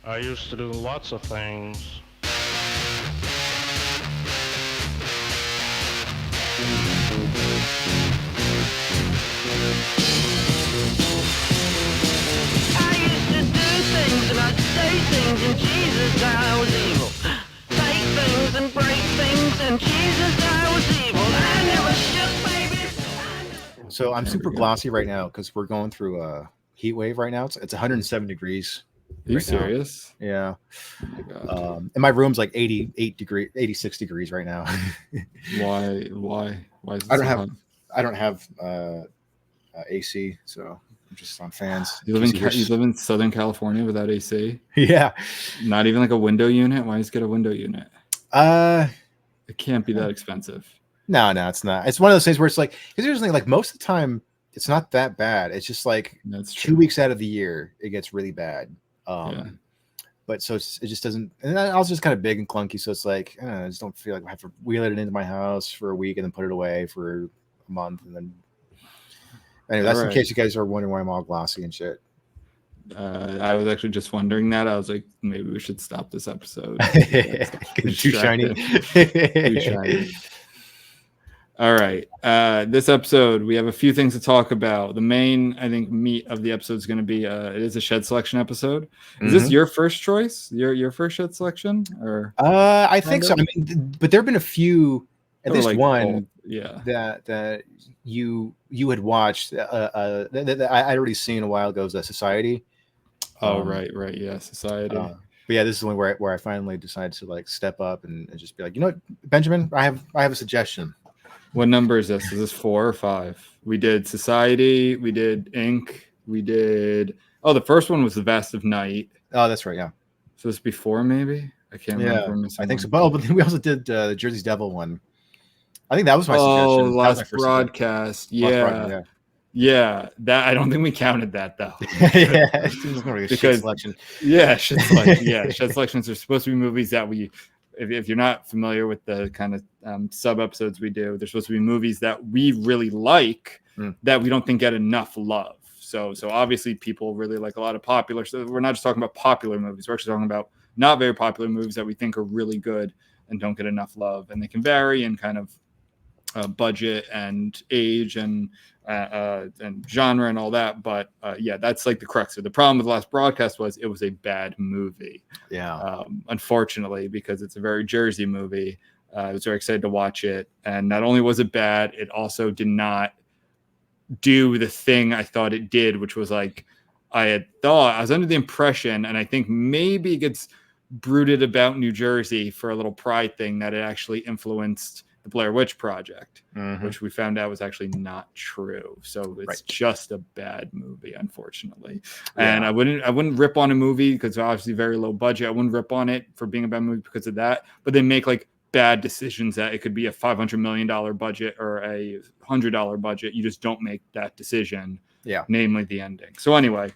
I used to do lots of things. I used to do things and I'd say things and Jesus I was evil. Take things and break things and Jesus I was evil. I never shook baby. So I'm super glossy right now because we're going through a heat wave right now. It's 107 degrees. Are you right now. serious? Yeah. Oh my god. And my room's like 86 degrees right now. Why? Why is it I don't so have hot? I don't have AC, so I'm just on fans. You live in Southern California without AC? Yeah. Not even like a window unit? Why just get a window unit? It can't be that expensive. No, it's not. It's one of those things where it's like, because usually like most of the time it's not that bad. It's just like That's 2 true. weeks out of the year it gets really bad. Yeah. But so it just doesn't. And I was just kind of big and clunky, so it's like I don't know, I just don't feel like I have to wheel it into my house for a week and then put it away for a month and then. Anyway, that's in case you guys are wondering why I'm all glossy and shit. I was actually just wondering that. I was like, maybe we should stop this episode. Too shiny. Too shiny. All right. This episode, we have a few things to talk about. The main, I think, meat of the episode is going to be it is a shed selection episode. Is this your first choice? Your first shed selection? Or I think so. I mean, but there have been a few, at least like one, that you had watched. That I already seen a while ago. Was Society. Oh, right, yeah, Society. But yeah, this is the one where I finally decided to like step up and just be like, you know what, Benjamin, I have a suggestion. What number is this? Is this 4 or 5? We did Society. We did Inc. We did. Oh, the first one was The Vast of Night. Oh, that's right. Yeah. So it's before, maybe. I can't remember. I think so. Oh, but then we also did the Jersey's Devil one. I think that was my suggestion. Oh, last broadcast. Yeah. Yeah, that I don't think we counted that though. Yeah, because shed selection. Shed selections are supposed to be movies that we, if you're not familiar with the kind of sub episodes we do, they're supposed to be movies that we really like that we don't think get enough love. So obviously people really like a lot of popular. So we're not just talking about popular movies. We're actually talking about not very popular movies that we think are really good and don't get enough love, and they can vary in kind of budget and age and genre and all that, but that's like the crux of it. The problem with the last broadcast was it was a bad movie. Unfortunately, because it's a very Jersey movie. I was very excited to watch it, and not only was it bad, it also did not do the thing I thought it did, which was like I was under the impression, and I think maybe it gets brooded about New Jersey for a little pride thing, that it actually influenced the Blair Witch Project, which we found out was actually not true. So it's just a bad movie, unfortunately. And I wouldn't rip on a movie because it's obviously very low budget. I wouldn't rip on it for being a bad movie because of that. But they make like bad decisions that it could be a $500 million budget or a $100 budget. You just don't make that decision. Yeah. Namely the ending. So anyway,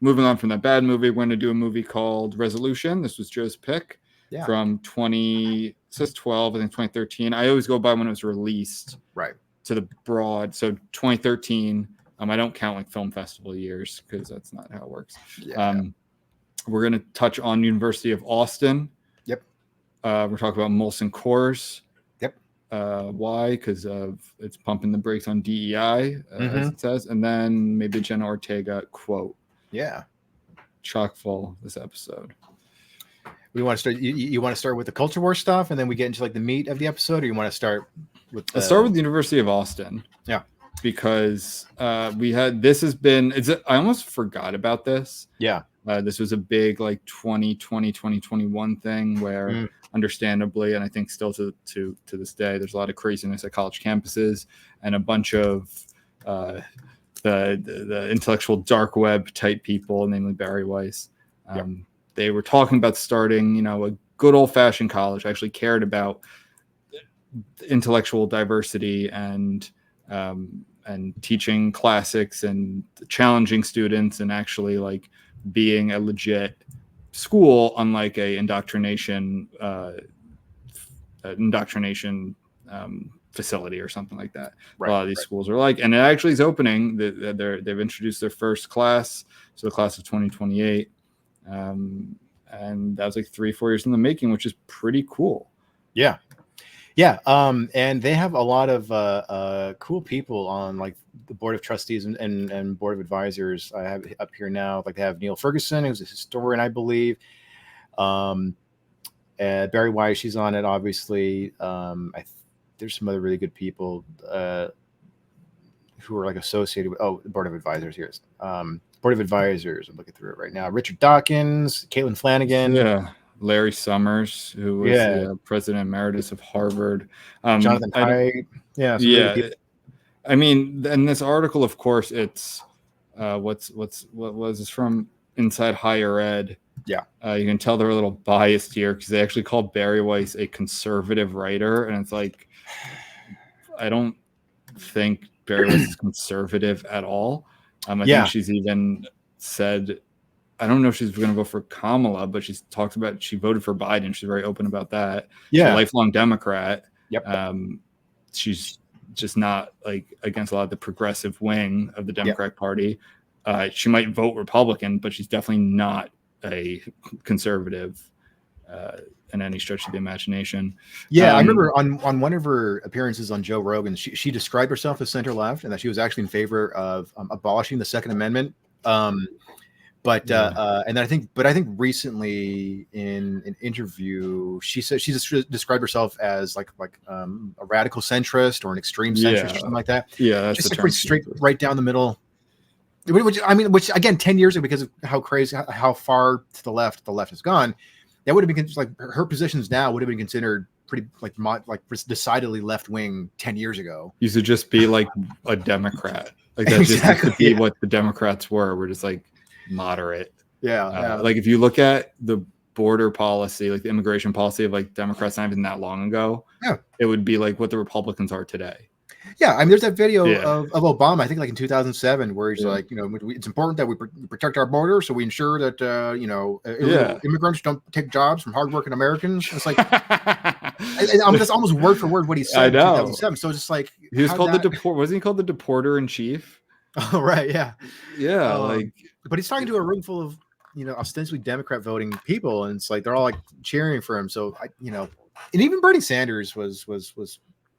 moving on from that bad movie, we're going to do a movie called Resolution. This was Joe's pick. Yeah. From 2012, I think 2013. I always go by when it was released, right, to the broad. So 2013. I don't count like film festival years because that's not how it works. We're going to touch on University of Austin. Yep. We're talking about Molson Coors. Yep. Why? Because it's pumping the brakes on DEI, as it says, and then maybe Jenna Ortega quote. Yeah. Chock full this episode. We want to start. You want to start with the culture war stuff, and then we get into like the meat of the episode, or you want to start with? Let's start with the University of Austin. Yeah, because we had this has been. I almost forgot about this. Yeah, this was a big like 2020, 2021 thing where, understandably, and I think still to this day, there's a lot of craziness at college campuses and a bunch of the intellectual dark web type people, namely Barry Weiss. They were talking about starting, a good old-fashioned college. Actually cared about intellectual diversity and teaching classics and challenging students and actually like being a legit school, unlike a indoctrination facility or something like that. A lot of these schools are like, and it actually is opening. They've introduced their first class, so the class of 2028. And that was like 3-4 years in the making, which is pretty cool. Yeah. And they have a lot of cool people on like the board of trustees and board of advisors. I have up here now, like they have Neil Ferguson, who's a historian, I believe. Barry Wise, she's on it, obviously. There's some other really good people who are like associated with the board of advisors. Here's board of advisors. I'm looking through it right now. Richard Dawkins, Caitlin Flanagan. Yeah. Larry Summers, who was the president emeritus of Harvard. Jonathan Haidt. Yeah. Yeah. I mean, in this article, of course, it's what was this from Inside Higher Ed? Yeah. You can tell they're a little biased here because they actually called Barry Weiss a conservative writer. And it's like, I don't think Barry Weiss is conservative at all. I think she's even said, I don't know if she's going to vote for Kamala, but she's talked about, she voted for Biden. She's very open about that. Yeah. She's a lifelong Democrat. Yep. She's just not like against a lot of the progressive wing of the Democratic Party. She might vote Republican, but she's definitely not a conservative in any stretch of the imagination. Yeah, I remember on one of her appearances on Joe Rogan, she described herself as center left and that she was actually in favor of abolishing the Second Amendment. But I think recently in an interview, she said she just described herself as like a radical centrist or an extreme centrist or something like that. Yeah, that's just like pretty straight, right down the middle. Which again, 10 years ago, because of how crazy, how far to the left has gone, that would have been like her positions now would have been considered pretty like decidedly left wing 10 years ago. Used to just be like a Democrat, like that just used to be what the Democrats were. We're just like moderate. Like if you look at the border policy, like the immigration policy of like Democrats not even that long ago, it would be like what the Republicans are today. Yeah, I mean, there's that video of Obama, I think like in 2007, where he's like, it's important that we protect our border, so we ensure that immigrants don't take jobs from hardworking Americans. It's like that's almost word for word what he said in 2007. So it's just like he was called wasn't he called the deporter in chief? Oh right, yeah. But he's talking to a room full of ostensibly Democrat voting people, and it's like they're all like cheering for him. So and even Bernie Sanders was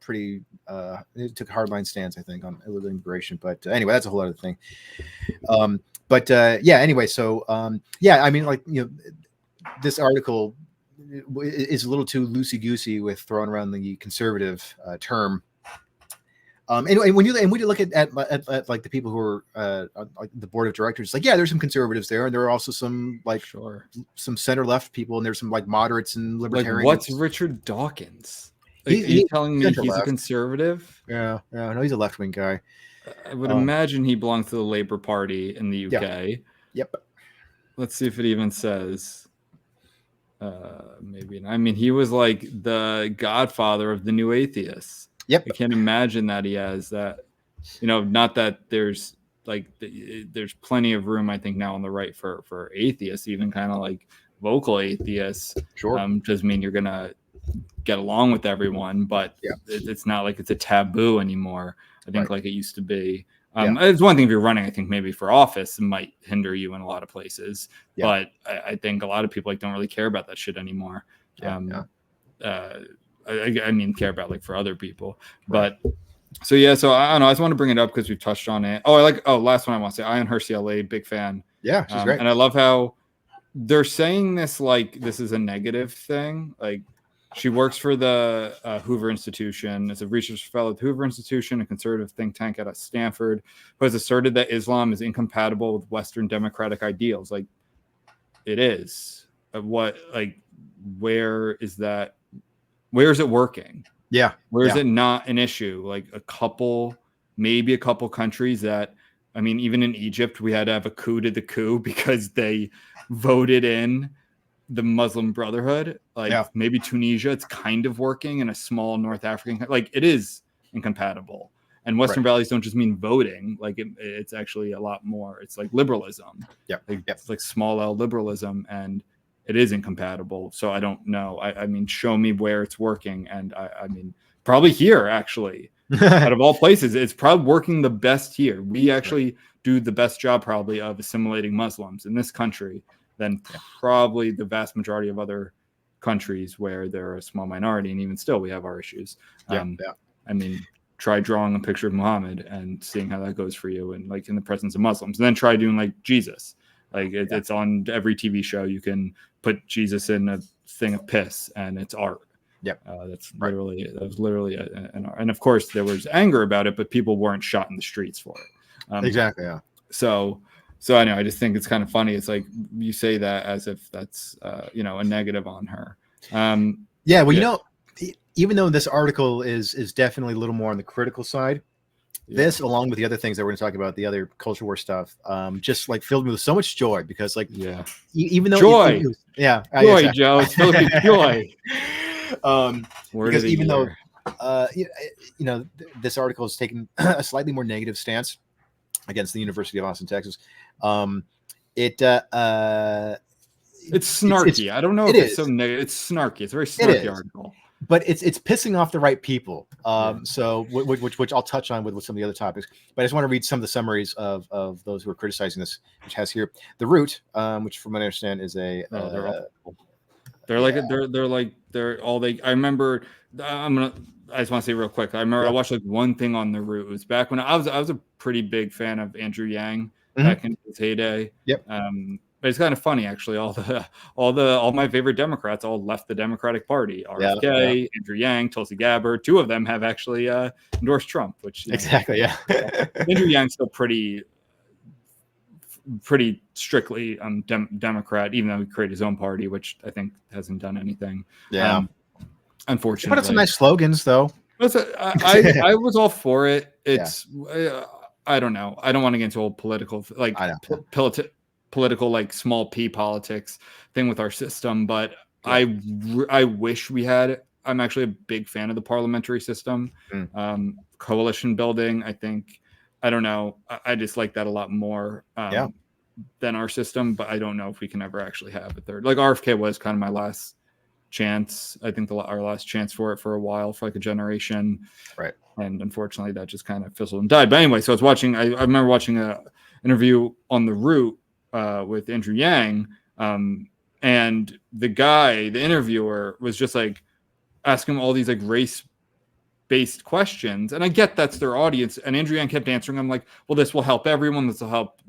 pretty it took a hardline stance, I think, on illegal immigration. But anyway, that's a whole other thing. Anyway, so I mean, like, this article is a little too loosey-goosey with throwing around the conservative term. And when you look at like the people who are like the board of directors, like there's some conservatives there, and there are also some like some center left people, and there's some like moderates and libertarians. Like, what's Richard Dawkins? Like, are you telling me he's a conservative? Yeah, no, he's a left wing guy. I would imagine he belongs to the Labour Party in the UK. Yep. Let's see if it even says. Maybe. I mean, he was like the godfather of the new atheists. Yep. I can't imagine that he has that. Not that there's like there's plenty of room, I think, now on the right for atheists, even kind of like vocal atheists. Sure. Doesn't mean you're gonna get along with everyone, but it's not like it's a taboo anymore. I think like it used to be. It's one thing if you're running, I think maybe for office, it might hinder you in a lot of places. But I think a lot of people don't really care about that shit anymore. I mean, care about like for other people. But so I don't know. I just want to bring it up because we've touched on it. Last one I want to say, Ian Hersey, big fan. Yeah, she's great. And I love how they're saying this like this is a negative thing. Like, she works for the Hoover Institution as a research fellow at the Hoover Institution, a conservative think tank out of Stanford, who has asserted that Islam is incompatible with Western democratic ideals. Like, it is. Where is that? Where is it working? Yeah. Where is it not an issue? Like maybe a couple countries that, I mean, even in Egypt, we had to have a coup because they voted in the Muslim Brotherhood. Maybe Tunisia, it's kind of working in a small North African, like it is incompatible. And Western values don't just mean voting. Like it's actually a lot more. It's like liberalism. It's like small L liberalism, and it is incompatible. So I don't know. I mean, show me where it's working. And I mean, probably here, actually, out of all places, it's probably working the best here. We actually do the best job probably of assimilating Muslims in this country. than probably the vast majority of other countries where they're a small minority, and even still we have our issues. I mean, try drawing a picture of Muhammad and seeing how that goes for you, and like in the presence of Muslims, and then try doing like Jesus. Like it's on every TV show. You can put Jesus in a thing of piss, and it's art. Yep. That was literally an art. And of course there was anger about it, but people weren't shot in the streets for it. Exactly. Yeah. So I know, I just think it's kind of funny. It's like you say that as if that's a negative on her. Well, you know, even though this article is definitely a little more on the critical side, this, along with the other things that we're going to talk about, the other culture war stuff, just like filled me with so much joy, because like, even though joy, joy, Joe, it's filled with joy. Because even though this article has taken a slightly more negative stance against the University of Austin, Texas, it's snarky. I don't know if it's so negative. It's snarky. It's a very snarky article. But it's pissing off the right people. So which I'll touch on with some of the other topics. But I just want to read some of the summaries of those who are criticizing this, which has here The Root, which from what I understand is a I just want to say real quick. I remember I watched like one thing on The Root. It was back when I was a pretty big fan of Andrew Yang back in his heyday. Yep. But it's kind of funny, actually. All my favorite Democrats all left the Democratic Party. RFK, Andrew Yang, Tulsi Gabbard. Two of them have actually endorsed Trump. Which exactly, Andrew Yang's still pretty strictly Democrat, even though he created his own party, which I think hasn't done anything. Unfortunately, but it's some nice slogans, though. I was all for it. It's I don't know. I don't want to get into old political political like small p politics thing with our system, but I wish we had. I'm actually a big fan of the parliamentary system, coalition building. I don't know. I just like that a lot more than our system, but I don't know if we can ever actually have a third. Like RFK was kind of my last chance. I think our last chance for it for a while, for like a generation. Right. And unfortunately that just kind of fizzled and died. But anyway, so I remember watching a interview on The Root with Andrew Yang. And the interviewer was just like asking him all these like race-based questions. And I get that's their audience. And Andrew Yang kept answering them like, well, this will help everyone. This will help,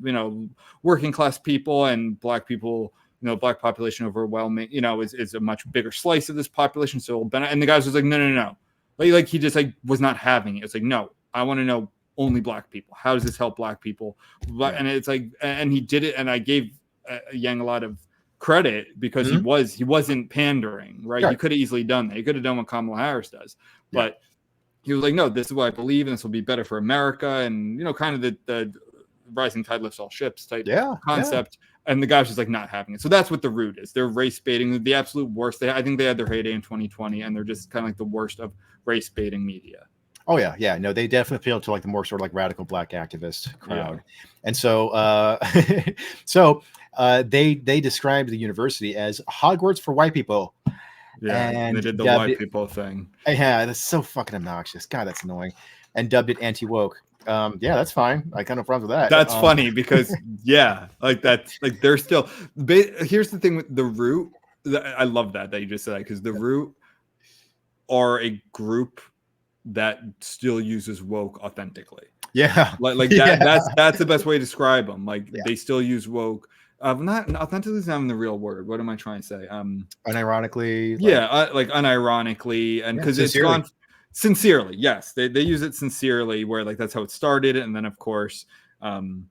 working class people and black people, black population overwhelming, is a much bigger slice of this population. So, and the guy was like, no. Like he just like was not having it. It's like, no, I want to know only black people. How does this help black people? And it's like, and he did it. And I gave Yang a lot of credit because he wasn't pandering, right? He could have easily done that. He could have done what Kamala Harris does, but he was like, no, this is what I believe, and this will be better for America. And, kind of the rising tide lifts all ships type concept. And the guy's just like not having it. So that's what The Root is. They're race baiting, the absolute worst. I think they had their heyday in 2020, and they're just kind of like the worst of race baiting media. Oh yeah. No, they definitely appeal to like the more sort of like radical black activist crowd. And so, they described the university as Hogwarts for white people. Yeah, and they did the white people thing. Yeah, that's so fucking obnoxious. God, that's annoying. And dubbed it anti-woke. That's fine. I got no problem with that. That's funny because like that's like they're still. Here's the thing with The Root. I love that you just said that, because The Root are a group that still uses woke authentically. Yeah, like that. That's the best way to describe them. Like they still use woke. Not authentically is not even the real word. What am I trying to say? Unironically. Like unironically, and because it's gone. Sincerely, yes, they use it sincerely, where like that's how it started, and then of course, then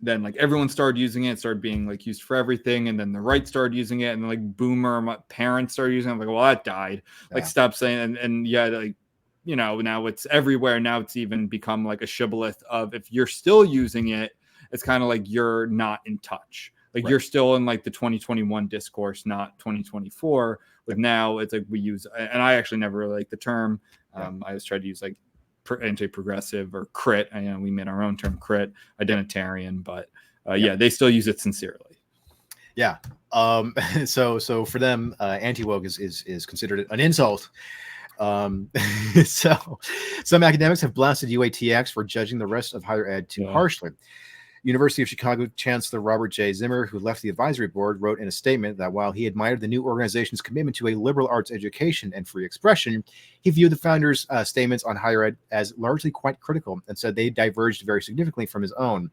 like everyone started using it. It started being like used for everything, and then the right started using it, and then, like boomer parents started using it. I'm like, well, that died. Like, stop saying, and like, now it's everywhere. Now it's even become like a shibboleth of, if you're still using it, it's kind of like you're not in touch. Like you're still in like the 2021 discourse, not 2024. But now it's like we use, and I actually never really liked the term. I just tried to use like anti-progressive or crit. We made our own term, crit, identitarian, but they still use it sincerely. Yeah. So for them, anti-woke is considered an insult. So some academics have blasted UATX for judging the rest of higher ed too harshly. University of Chicago Chancellor Robert J. Zimmer, who left the advisory board, wrote in a statement that while he admired the new organization's commitment to a liberal arts education and free expression, he viewed the founders' statements on higher ed as largely quite critical and said they diverged very significantly from his own.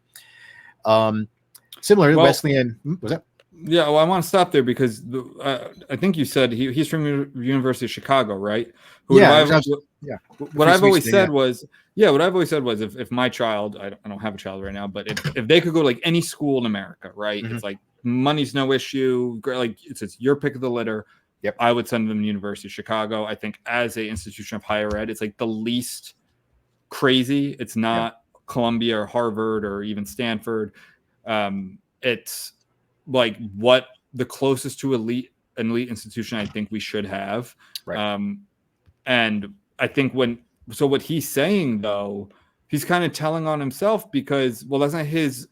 Similarly, Wesleyan, was that? Yeah, well, I want to stop there because I think you said he's from University of Chicago, right? What I've always said was if my child, I don't have a child right now, but if they could go to like any school in America, right? It's like money's no issue. Like it's your pick of the litter. Yep. I would send them to University of Chicago. I think as a institution of higher ed, it's like the least crazy. It's not Columbia or Harvard or even Stanford. It's like what the closest to elite institution I think we should have. Right. And I think what he's saying though, he's kind of telling on himself because, well, that's not his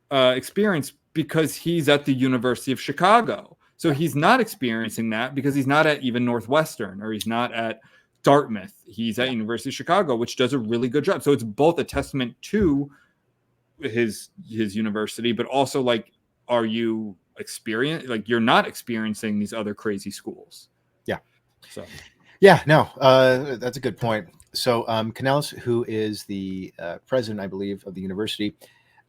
experience because he's at the University of Chicago. So he's not experiencing that because he's not at even Northwestern or he's not at Dartmouth. He's at University of Chicago, which does a really good job. So it's both a testament to his university, but also like, are you you're not experiencing these other crazy schools? Yeah. So yeah, no, that's a good point. So Canellis, who is the president, I believe, of the university,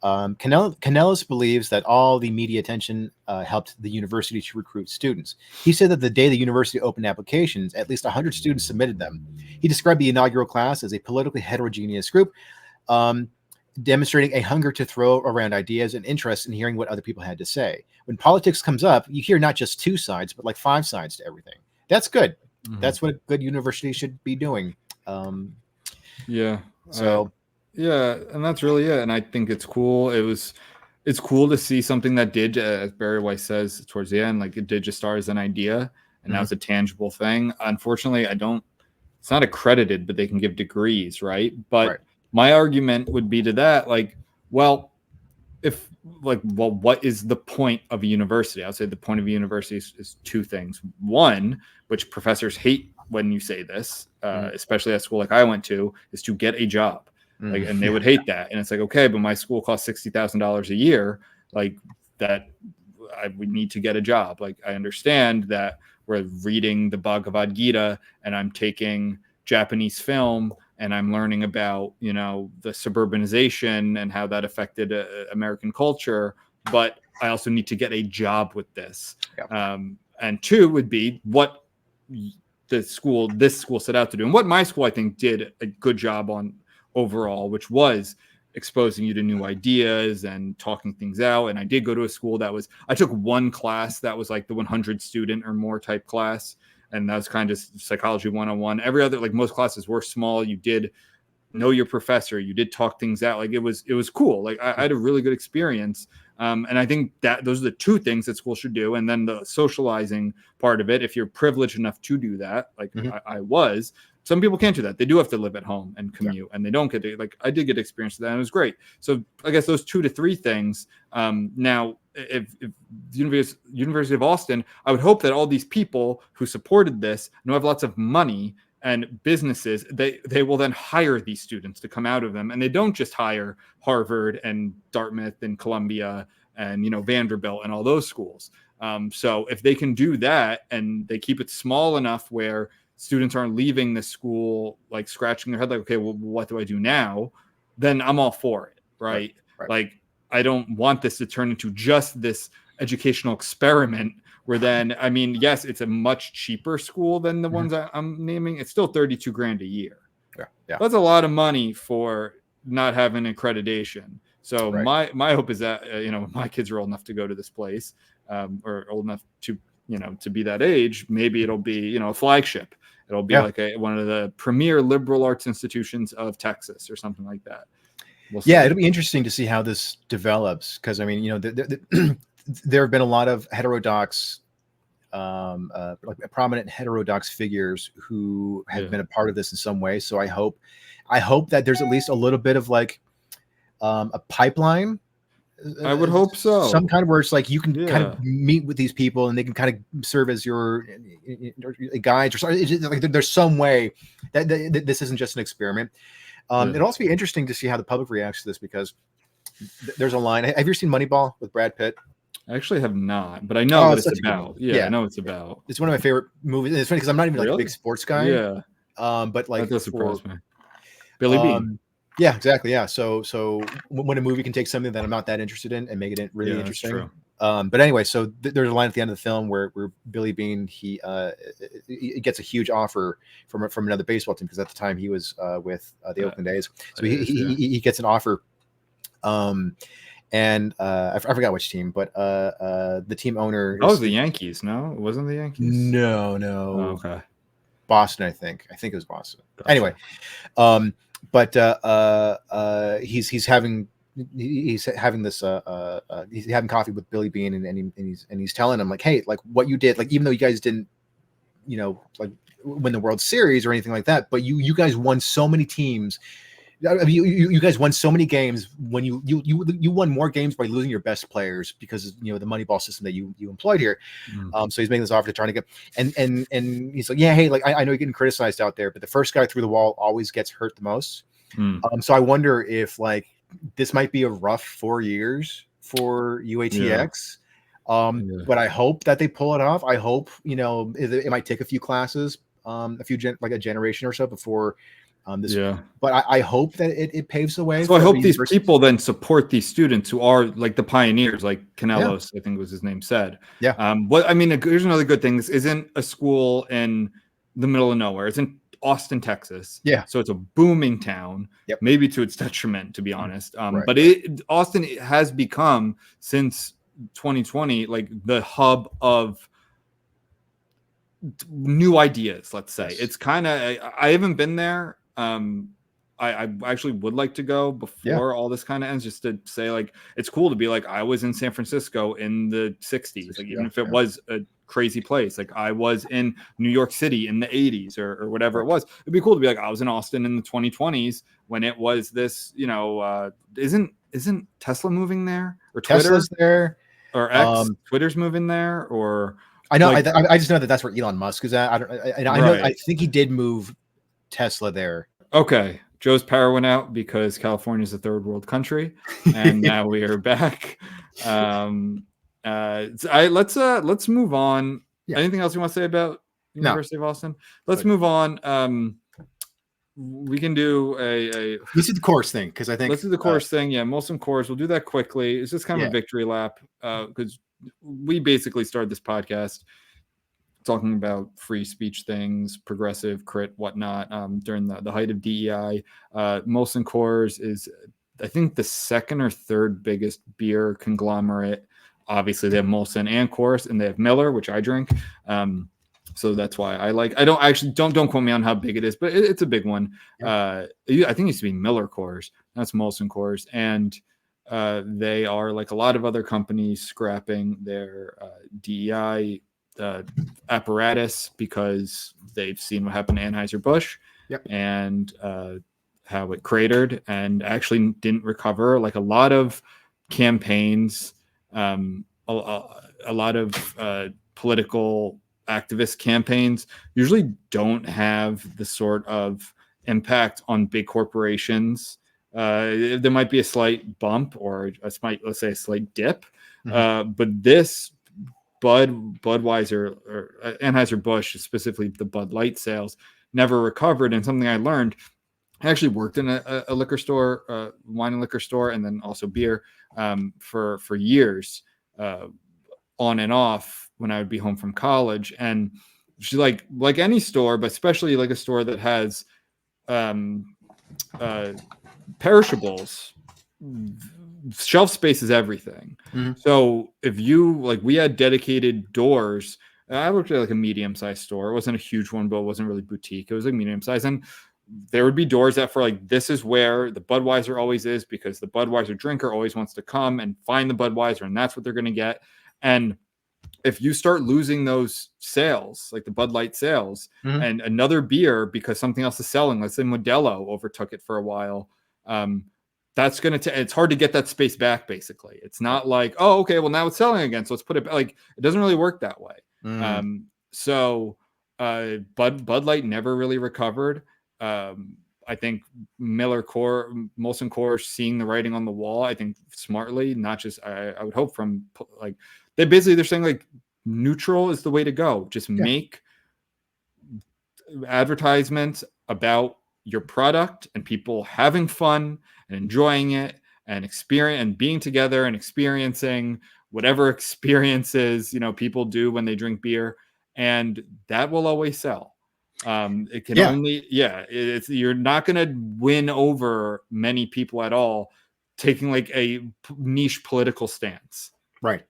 Canellis believes that all the media attention helped the university to recruit students. He said that the day the university opened applications, at least 100 students submitted them. He described the inaugural class as a politically heterogeneous group, demonstrating a hunger to throw around ideas and interest in hearing what other people had to say. When politics comes up, you hear not just two sides, but like 5 sides to everything. That's good. That's what a good university should be doing. Yeah. So yeah, and that's really it. And I think it's cool. It's cool to see something that did, as Barry Weiss says towards the end, like it did just start as an idea and now it's a tangible thing. Unfortunately, it's not accredited, but they can give degrees, right? But my argument would be to that, like, well, what is the point of a university? I would say the point of a university is 2 things. One, which professors hate when you say this, especially at school like I went to, is to get a job. Like, and they would hate that. And it's like, okay, but my school costs $60,000 a year. Like that, we need to get a job. Like I understand that we're reading the Bhagavad Gita and I'm taking Japanese film and I'm learning about, the suburbanization and how that affected American culture. But I also need to get a job with this. Yep. And 2 would be what this school set out to do. And what my school, I think, did a good job on overall, which was exposing you to new ideas and talking things out. And I did go to a school I took one class that was like the 100 student or more type class. And that was kind of psychology 101. Every other, like most classes were small. You did know your professor. You did talk things out. Like it was cool. Like I had a really good experience. And I think that those are the 2 things that school should do. And then the socializing part of it, if you're privileged enough to do that, like I was, some people can't do that. They do have to live at home and commute and they don't get to, like, I did get experience of that and it was great. So I guess those 2 to 3 things. Now, if the University of Austin, I would hope that all these people who supported this and who have lots of money and businesses, they will then hire these students to come out of them. And they don't just hire Harvard and Dartmouth and Columbia and, Vanderbilt and all those schools. So if they can do that and they keep it small enough where students aren't leaving the school, like scratching their head, like, okay, well, what do I do now? Then I'm all for it. Right. Like, I don't want this to turn into just this educational experiment where then, I mean, yes, it's a much cheaper school than the ones I'm naming. It's still $32,000 a year. Yeah. That's a lot of money for not having accreditation. So my hope is that, my kids are old enough to go to this place or old enough to be that age. Maybe it'll be, a flagship. It'll be like one of the premier liberal arts institutions of Texas or something like that. It'll be interesting to see how this develops because I mean, there have been a lot of heterodox, like prominent heterodox figures who have been a part of this in some way. So I hope that there's at least a little bit of like a pipeline. I would hope so. Some kind of where it's like you can kind of meet with these people and they can kind of serve as your guides or something. It's just like there's some way that this isn't just an experiment. It'd also be interesting to see how the public reacts to this because there's a line. Have you ever seen Moneyball with Brad Pitt? I actually have not, but I know what it's about. Yeah, I know what it's about. It's one of my favorite movies. And it's funny because I'm not even like a Really? big sports guy. Yeah. But like That does surprise me. Billy Bean. Yeah, exactly. Yeah. So when a movie can take something that I'm not that interested in and make it really interesting. True. But anyway, so there's a line at the end of the film where Billy Bean he gets a huge offer from another baseball team, because at the time he was with the Oakland A's. So he gets an offer. And I forgot which team, but the team owner. Oh, the Yankees. No, it wasn't the Yankees. No. Oh, okay. Boston, I think it was Boston. Gotcha. Anyway, but he's having this he's having coffee with Billy Bean, and he's telling him like, hey, like what you did, like even though you guys didn't, like win the World Series or anything like that, but you guys won so many teams. I mean, you guys won so many games when you won more games by losing your best players because the Moneyball system that you employed here. So he's making this offer to try to get, and he's like, yeah, hey, like I know you're getting criticized out there, but the first guy through the wall always gets hurt the most. So I wonder if like this might be a rough 4 years for UATX. But I hope that they pull it off. I hope it might take a few classes, like a generation or so before. But I hope that it paves the way. So I hope these people then support these students who are like the pioneers, like Canelos, I think was his name said. Yeah. But I mean, here's another good thing. This isn't a school in the middle of nowhere. It's in Austin, Texas. Yeah. So it's a booming town. Yep. Maybe to its detriment, to be honest. Right. But Austin has become since 2020 like the hub of new ideas. Let's say it's kind of. I haven't been there. I actually would like to go before all this kind of ends, just to say like it's cool to be like I was in San Francisco in the 60s, like even if it was a crazy place, like I was in New York City in the 80s or whatever it was. It'd be cool to be like I was in Austin in the 2020s when it was this, isn't Tesla moving there, or Twitter? Tesla's there, or X, Twitter's moving there, or I know. Like, I just know that that's where Elon Musk is at. I think he did move Tesla there. Okay, Joe's power went out because California is a third world country, and now we are back. Let's move on. Anything else you want to say about University of Austin? Let's move on. We can do a let's do the course thing, because I think let's do the course thing. Yeah, Molson Coors. We'll do that quickly. It's just kind of a victory lap because we basically started this podcast talking about free speech things, progressive, crit, whatnot, during the height of DEI. Molson Coors is, I think, the second or third biggest beer conglomerate. Obviously, they have Molson and Coors, and they have Miller, which I drink. So that's why I like. I don't actually don't quote me on how big it is, but it's a big one. I think it used to be Miller Coors. That's Molson Coors, and they are like a lot of other companies scrapping their DEI apparatus because they've seen what happened to Anheuser-Busch and how it cratered and actually didn't recover. Like a lot of campaigns, a lot of political activist campaigns usually don't have the sort of impact on big corporations. There might be a slight bump or let's say a slight dip, but this Budweiser or Anheuser-Busch, specifically the Bud Light sales, never recovered. And something I learned, I actually worked in a liquor store, wine and liquor store, and then also beer for years, on and off when I would be home from college. And she's like any store, but especially like a store that has perishables, shelf space is everything. So if we had dedicated doors. I worked at like a medium-sized store. It wasn't a huge one, but it wasn't really boutique. It was like medium-sized, and there would be doors that for like, this is where the Budweiser always is, because the Budweiser drinker always wants to come and find the Budweiser, and that's what they're going to get. And if you start losing those sales, like the Bud Light sales, and another beer because something else is selling, let's say Modelo overtook it for a while, that's going to, it's hard to get that space back. Basically, it's not like, oh, okay, well now it's selling again, so let's put it back. Like, it doesn't really work that way. So Bud Light never really recovered. I think Molson Coors seeing the writing on the wall, I think smartly, not just, I would hope from like, they're saying like neutral is the way to go. Just make advertisements about your product and people having fun and enjoying it and experience and being together and experiencing whatever experiences, people do when they drink beer, and that will always sell. It can only, you're not going to win over many people at all taking like a niche political stance. Right.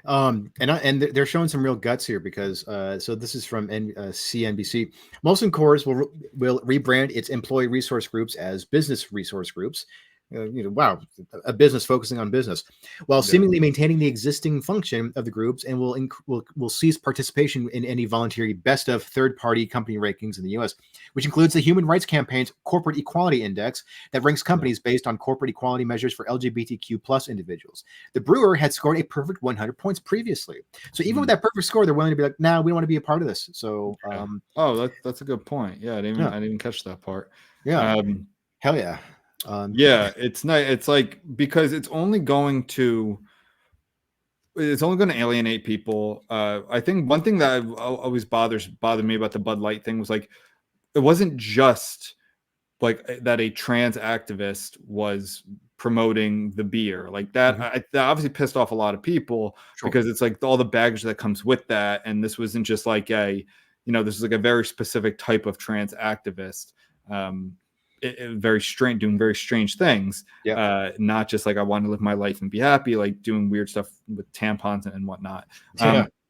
And they're showing some real guts here because so this is from CNBC. Molson Coors will rebrand its employee resource groups as business resource groups. Wow, a business focusing on business, while seemingly maintaining the existing function of the groups, and will cease participation in any voluntary best of third-party company rankings in the U.S., which includes the Human Rights Campaign's Corporate Equality Index that ranks companies based on corporate equality measures for LGBTQ plus individuals. The brewer had scored a perfect 100 points previously, so even with that perfect score, they're willing to be like, "Nah, we don't want to be a part of this." So, that's a good point. Yeah, I didn't even catch that part. Yeah, hell yeah. It's nice. It's like, because it's only going to alienate people. I think one thing that always bothered me about the Bud Light thing was like, it wasn't just like that a trans activist was promoting the beer like that. That obviously pissed off a lot of people because it's like all the baggage that comes with that. And this wasn't just like this is like a very specific type of trans activist. Doing very strange things. Not just like I want to live my life and be happy, like doing weird stuff with tampons and whatnot.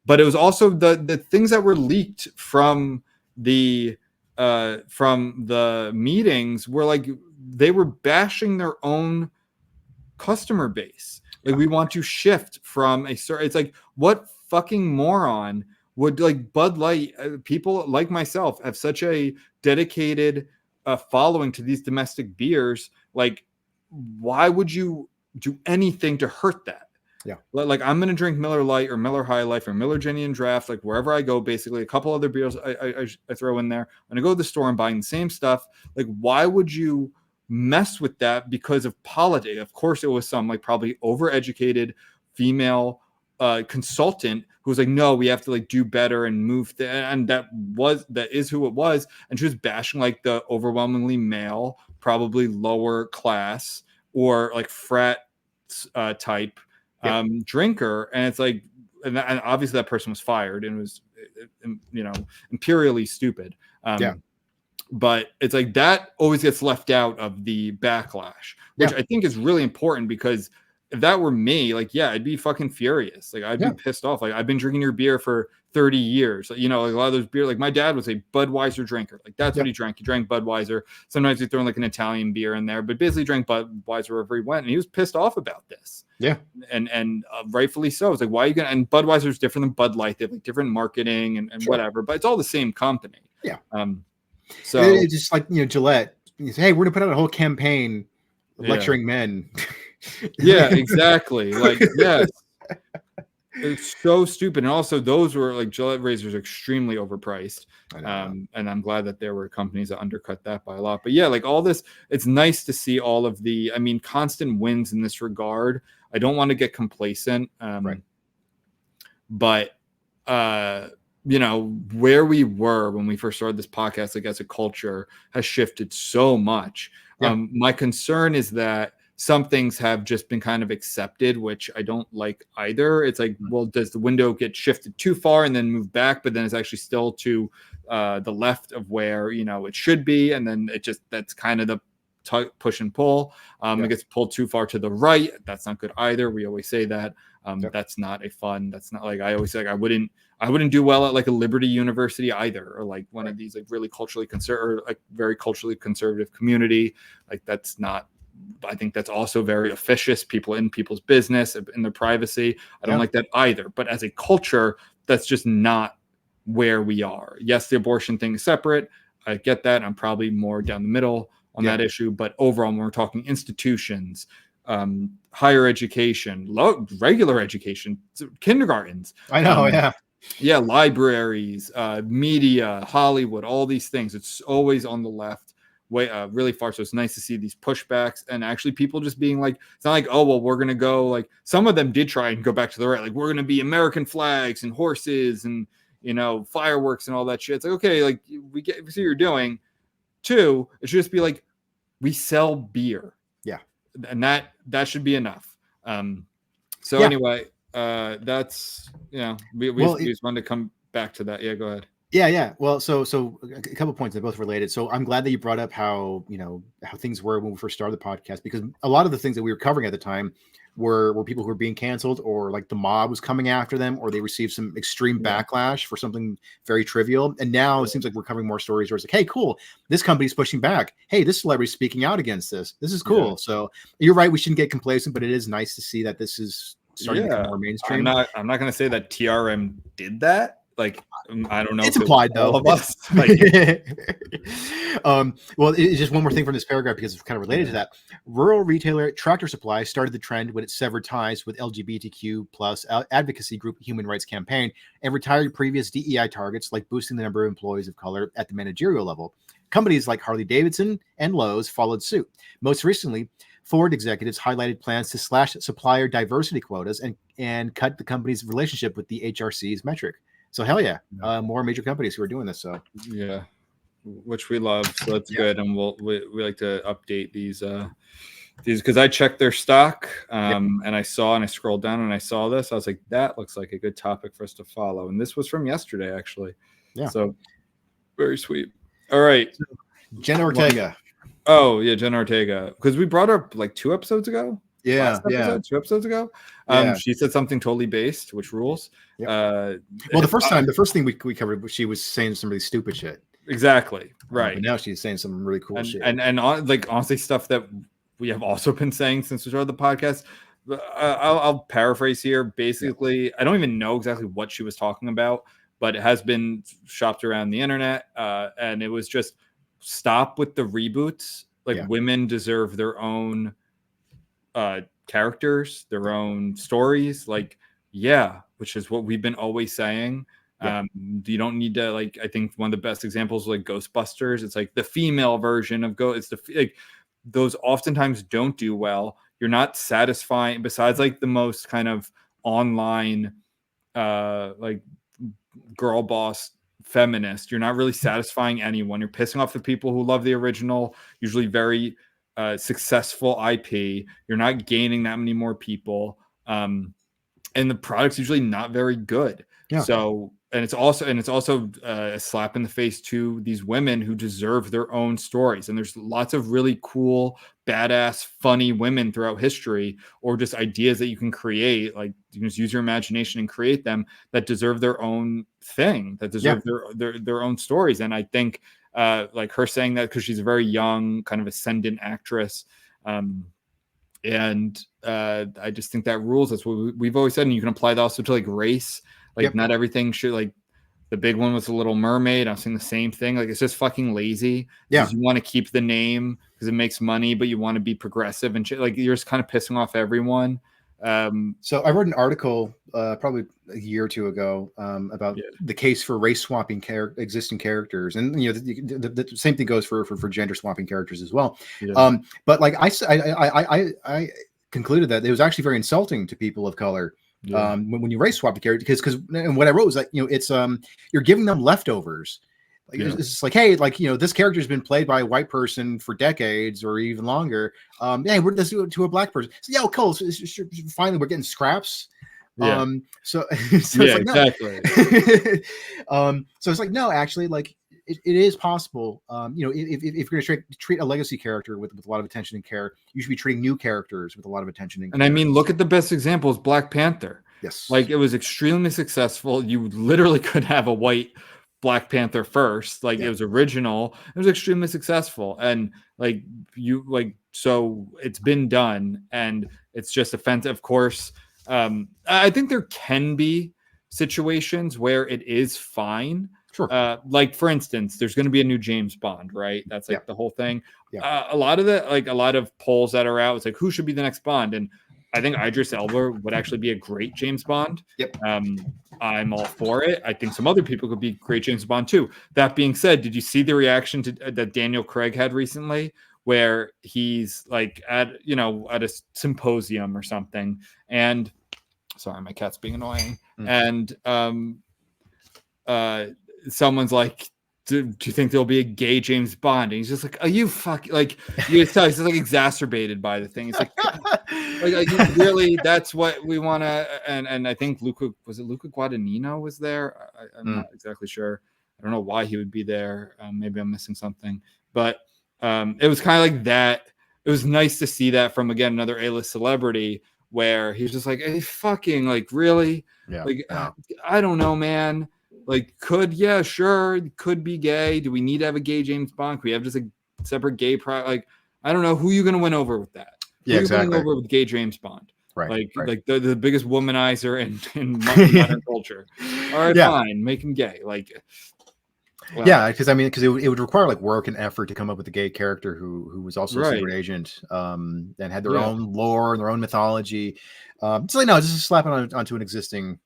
But it was also the things that were leaked from the meetings were like they were bashing their own customer base. Like, we want to shift from it's like, what fucking moron would, like, Bud Light, people like myself have such a dedicated following to these domestic beers. Like, why would you do anything to hurt that? Like, I'm gonna drink Miller Lite or Miller High Life or Miller Genuine Draft, like wherever I go. Basically, a couple other beers I throw in there. I'm gonna go to the store and buying the same stuff. Like, why would you mess with that because of politics? Of course, it was some like probably overeducated female consultant who was like, no, we have to like do better and move and that is who it was. And she was bashing like the overwhelmingly male, probably lower class or like frat type drinker. And it's like, and obviously that person was fired and was imperially stupid. But it's like that always gets left out of the backlash, which I think is really important, because if that were me, like, I'd be fucking furious. Like, I'd be pissed off. Like, I've been drinking your beer for 30 years. Like, like a lot of those beer, like my dad was a Budweiser drinker. Like, that's what he drank. He drank Budweiser. Sometimes he'd throw in like an Italian beer in there, but basically drank Budweiser wherever he went. And he was pissed off about this. And rightfully so. It's like, why are you going to, and Budweiser is different than Bud Light. They have like different marketing and whatever, but it's all the same company. So it's just like, Gillette, you say, hey, we're gonna put out a whole campaign lecturing men. Exactly. Like, yes, it's so stupid. And also, those were like Gillette razors, extremely overpriced. And I'm glad that there were companies that undercut that by a lot. But like all this, it's nice to see all of the, constant wins in this regard. I don't want to get complacent. But where we were when we first started this podcast, like as a culture, has shifted so much. My concern is that some things have just been kind of accepted, which I don't like either. It's like, well, does the window get shifted too far and then move back, but then it's actually still to the left of where, it should be. And then that's kind of the push and pull. It gets pulled too far to the right. That's not good either. We always say that. That's not that's not like, I always say, like, I wouldn't do well at like a Liberty University either, or like one of these like really culturally conservative, like very culturally conservative community. Like, that's not, I think that's also very officious, people in people's business, in their privacy. I don't like that either. But as a culture, that's just not where we are. Yes, the abortion thing is separate. I get that. I'm probably more down the middle on that issue. But overall, when we're talking institutions, higher education, regular education, kindergartens. I know, libraries, media, Hollywood, all these things. It's always on the left. really far. So it's nice to see these pushbacks and actually people just being like, it's not like, oh, well, we're going to go, like some of them did try and go back to the right. Like we're going to be American flags and horses and, fireworks and all that shit. It's like, okay, like we see what you're doing. 2, it should just be like, we sell beer. Yeah. And that should be enough. Anyway, that's, we just wanted to come back to that. Yeah, go ahead. Yeah. Well, so a couple points that both related. So I'm glad that you brought up how things were when we first started the podcast, because a lot of the things that we were covering at the time were people who were being canceled, or like the mob was coming after them, or they received some extreme backlash for something very trivial. And now it seems like we're covering more stories where it's like, hey, cool, this company's pushing back. Hey, this celebrity's speaking out against this. This is cool. Yeah. So you're right. We shouldn't get complacent, but it is nice to see that this is starting to become more mainstream. I'm not going to say that TRM did that. Like, I don't know. It's implied though. All of us. Well, it's just one more thing from this paragraph because it's kind of related to that. Rural retailer Tractor Supply started the trend when it severed ties with LGBTQ plus advocacy group Human Rights Campaign and retired previous DEI targets, like boosting the number of employees of color at the managerial level. Companies like Harley Davidson and Lowe's followed suit. Most recently, Ford executives highlighted plans to slash supplier diversity quotas and cut the company's relationship with the HRC's metric. So hell yeah, more major companies who are doing this. So yeah, which we love. So that's good, and we like to update these because I checked their stock, and I scrolled down and I saw this. I was like, that looks like a good topic for us to follow. And this was from yesterday, actually. Yeah. So very sweet. All right, Jenna Ortega. Oh yeah, Jenna Ortega, because we brought her up like 2 episodes ago. 2 episodes ago. She said something totally based, which rules. Well, the first thing we covered, she was saying some really stupid shit. Exactly. Right. But now she's saying some really cool shit. And like honestly, stuff that we have also been saying since we started the podcast. I'll paraphrase here. Basically, I don't even know exactly what she was talking about, but it has been shopped around the internet. And it was just stop with the reboots. Like women deserve their own characters, their own stories, which is what we've been always saying. You don't need to, like, I think one of the best examples like Ghostbusters, it's like the female version of those oftentimes don't do well. You're not satisfying, besides like the most kind of online like girl boss feminist, you're not really satisfying anyone. You're pissing off the people who love the original, usually very successful IP. You're not gaining that many more people, and the product's usually not very good. So and it's also a slap in the face to these women who deserve their own stories. And there's lots of really cool, badass, funny women throughout history, or just ideas that you can create, like you can just use your imagination and create them, that deserve their own thing, that deserve their own stories. And I think like her saying that because she's a very young kind of ascendant actress, and I just think that rules. That's what we've always said, and you can apply that also to like race. Like not everything should, like the big one was The Little Mermaid. I'm saying the same thing. Like it's just fucking lazy. You want to keep the name because it makes money, but you want to be progressive and shit. Like you're just kind of pissing off everyone. So I wrote an article probably a year or two ago about the case for race swapping existing characters, and the same thing goes for gender swapping characters as well. But like I concluded that it was actually very insulting to people of color. When you race swap the character, because and what I wrote was like, it's you're giving them leftovers. Like it's just like, hey, like, this character's been played by a white person for decades or even longer. Let's do it to a black person. So cool. So finally we're getting scraps. So it's like, exactly. No. So it's like, no, actually, like it is possible. If you're going to treat a legacy character with a lot of attention and care, you should be treating new characters with a lot of attention and care. And I mean, look at the best example is Black Panther. Yes. Like it was extremely successful. You literally could have a white Black Panther first. Like it was original. It was extremely successful. And so it's been done, and it's just offensive. Of course, I think there can be situations where it is fine. Sure. Like for instance, there's going to be a new James Bond, right? That's like the whole thing. A lot of polls that are out, it's like, who should be the next Bond? And I think Idris Elba would actually be a great James Bond. Yep. I'm all for it. I think some other people could be great James Bond too. That being said, did you see the reaction that Daniel Craig had recently, where he's like at a symposium or something, and sorry, my cat's being annoying, and someone's like, do you think there'll be a gay James Bond? And he's just like, are you fucking like, you can tell he's just like exacerbated by the thing. He's like, really, that's what we want to. And I think Luca Guadagnino was there. I'm not exactly sure. I don't know why he would be there. Maybe I'm missing something, but it was kind of like that. It was nice to see that from, again, another A-list celebrity, where he was just like, hey, fucking, like, really? Yeah. Like, I don't know, man. Like, could be gay. Do we need to have a gay James Bond? Could we have just a separate gay like, I don't know. Who are you going to win over with that? Yeah, exactly. Winning over with gay James Bond? Right. Like the biggest womanizer in modern culture. All right, fine. Make him gay. Like, well, yeah, because it would require like work and effort to come up with a gay character who was also a secret agent, and had their own lore and their own mythology. It's like, no, just slap it onto an existing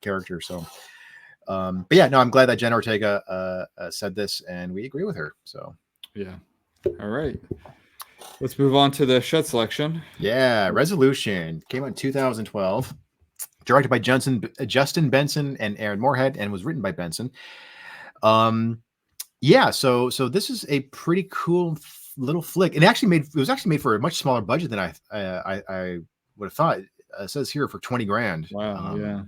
character. So, but yeah, no, I'm glad that Jenna Ortega said this, and we agree with her. So, yeah. All right. Let's move on to the shut selection. Yeah, Resolution came out in 2012, directed by Justin Benson and Aaron Moorhead, and was written by Benson. Yeah, so this is a pretty cool little flick. It was actually made for a much smaller budget than I would have thought. It says here for $20,000. Wow. Yeah.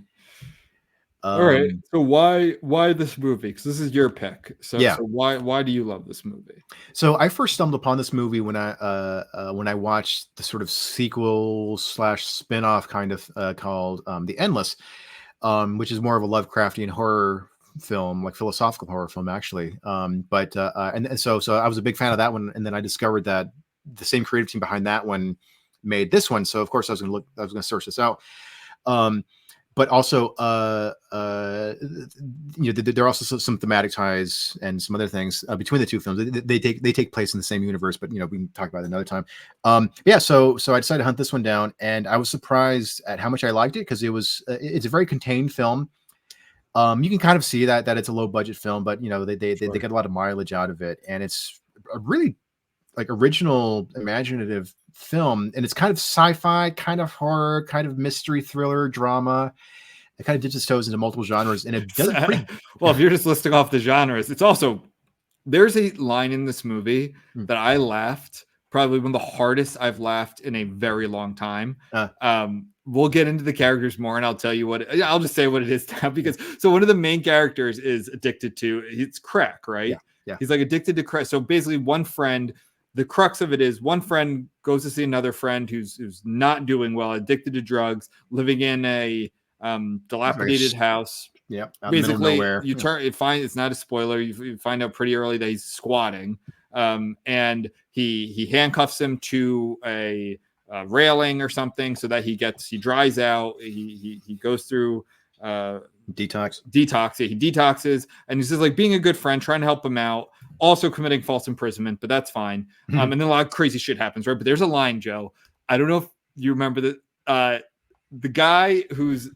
All right. So why this movie? Because this is your pick. So why do you love this movie? So I first stumbled upon this movie when I watched the sort of sequel / spin-off kind of called The Endless, which is more of a Lovecraftian horror film, like philosophical horror film, actually. But so I was a big fan of that one, and then I discovered that the same creative team behind that one made this one. So of course I was going to search this out. But also, there are also some thematic ties and some other things between the two films. They take place in the same universe, but we can talk about it another time. So I decided to hunt this one down, and I was surprised at how much I liked it, because it's a very contained film. You can kind of see that it's a low budget film, but they get a lot of mileage out of it, and it's a really like original, imaginative film, and it's kind of sci-fi, kind of horror, kind of mystery thriller drama. It kind of dips its toes into multiple genres, and it does pretty well. If you're just listing off the genres, it's also, there's a line in this movie that I laughed, probably one of the hardest I've laughed in a very long time. We'll get into the characters more, and I'll tell you I'll just say what it is now, because so one of the main characters is addicted to, it's crack, right? Yeah. He's like addicted to crack. So basically one friend, the crux of it is one friend goes to see another friend who's not doing well, addicted to drugs, living in a dilapidated house. Yeah. Basically, it's not a spoiler. You find out pretty early that he's squatting, and he handcuffs him to a railing or something, so that he dries out. He goes through detox. Yeah, he detoxes, and he's just like being a good friend, trying to help him out, also committing false imprisonment, but that's fine. And then a lot of crazy shit happens, right? But there's a line, Joe. I don't know if you remember that the guy who's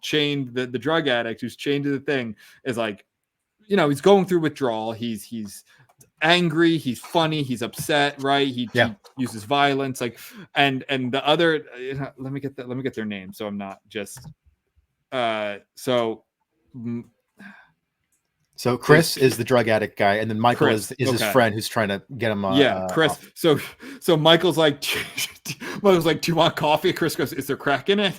chained, the drug addict who's chained to the thing, is like, he's going through withdrawal. He's angry, he's funny, he's upset, right? He uses violence, like, and the other, let me get their name, so I'm not just so Chris is the drug addict guy, and then Michael is his friend who's trying to get him Chris off. So Michael's like do you want coffee? Chris goes, is there crack in it?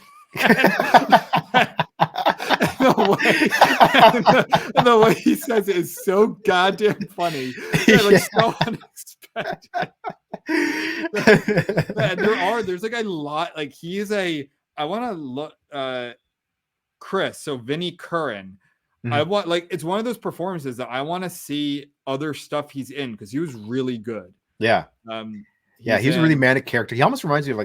The way he says it is so goddamn funny. So unexpected. There's like a lot, like he is I want to look Chris, so Vinnie Curran. I want, like, it's one of those performances that I want to see other stuff he's in, because he was really good. Yeah. He's a really manic character. He almost reminds me of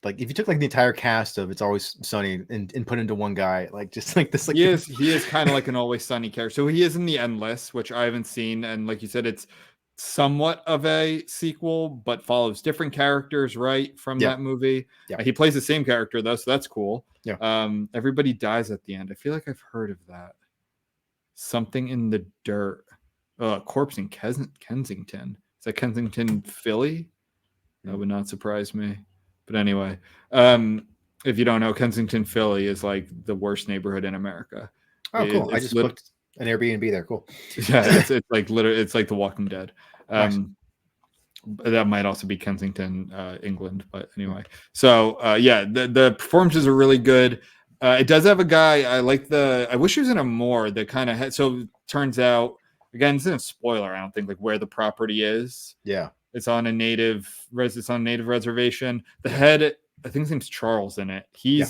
like if you took like the entire cast of It's Always Sunny and put into one guy, like just like this. Like he is kind of like an Always Sunny character. So he is in The Endless, which I haven't seen, and like you said, it's somewhat of a sequel, but follows different characters, right, from that movie. Yeah. He plays the same character though, so that's cool. Yeah. Everybody dies at the end. I feel like I've heard of that. Something in the dirt. Corpse in Kensington. Is that Kensington, Philly? That would not surprise me. But anyway, if you don't know, Kensington, Philly is like the worst neighborhood in America. Oh, cool. I just booked an Airbnb there. Cool. Yeah, it's like literally, it's like The Walking Dead. Nice. That might also be Kensington, England. But anyway, so yeah, the performances are really good. It does have a guy. I wish he was in a more that kind of had. So turns out, again, it's not a spoiler. I don't think, like, where the property is. Yeah. It's on a native reservation. The head, I think his name's Charles in it.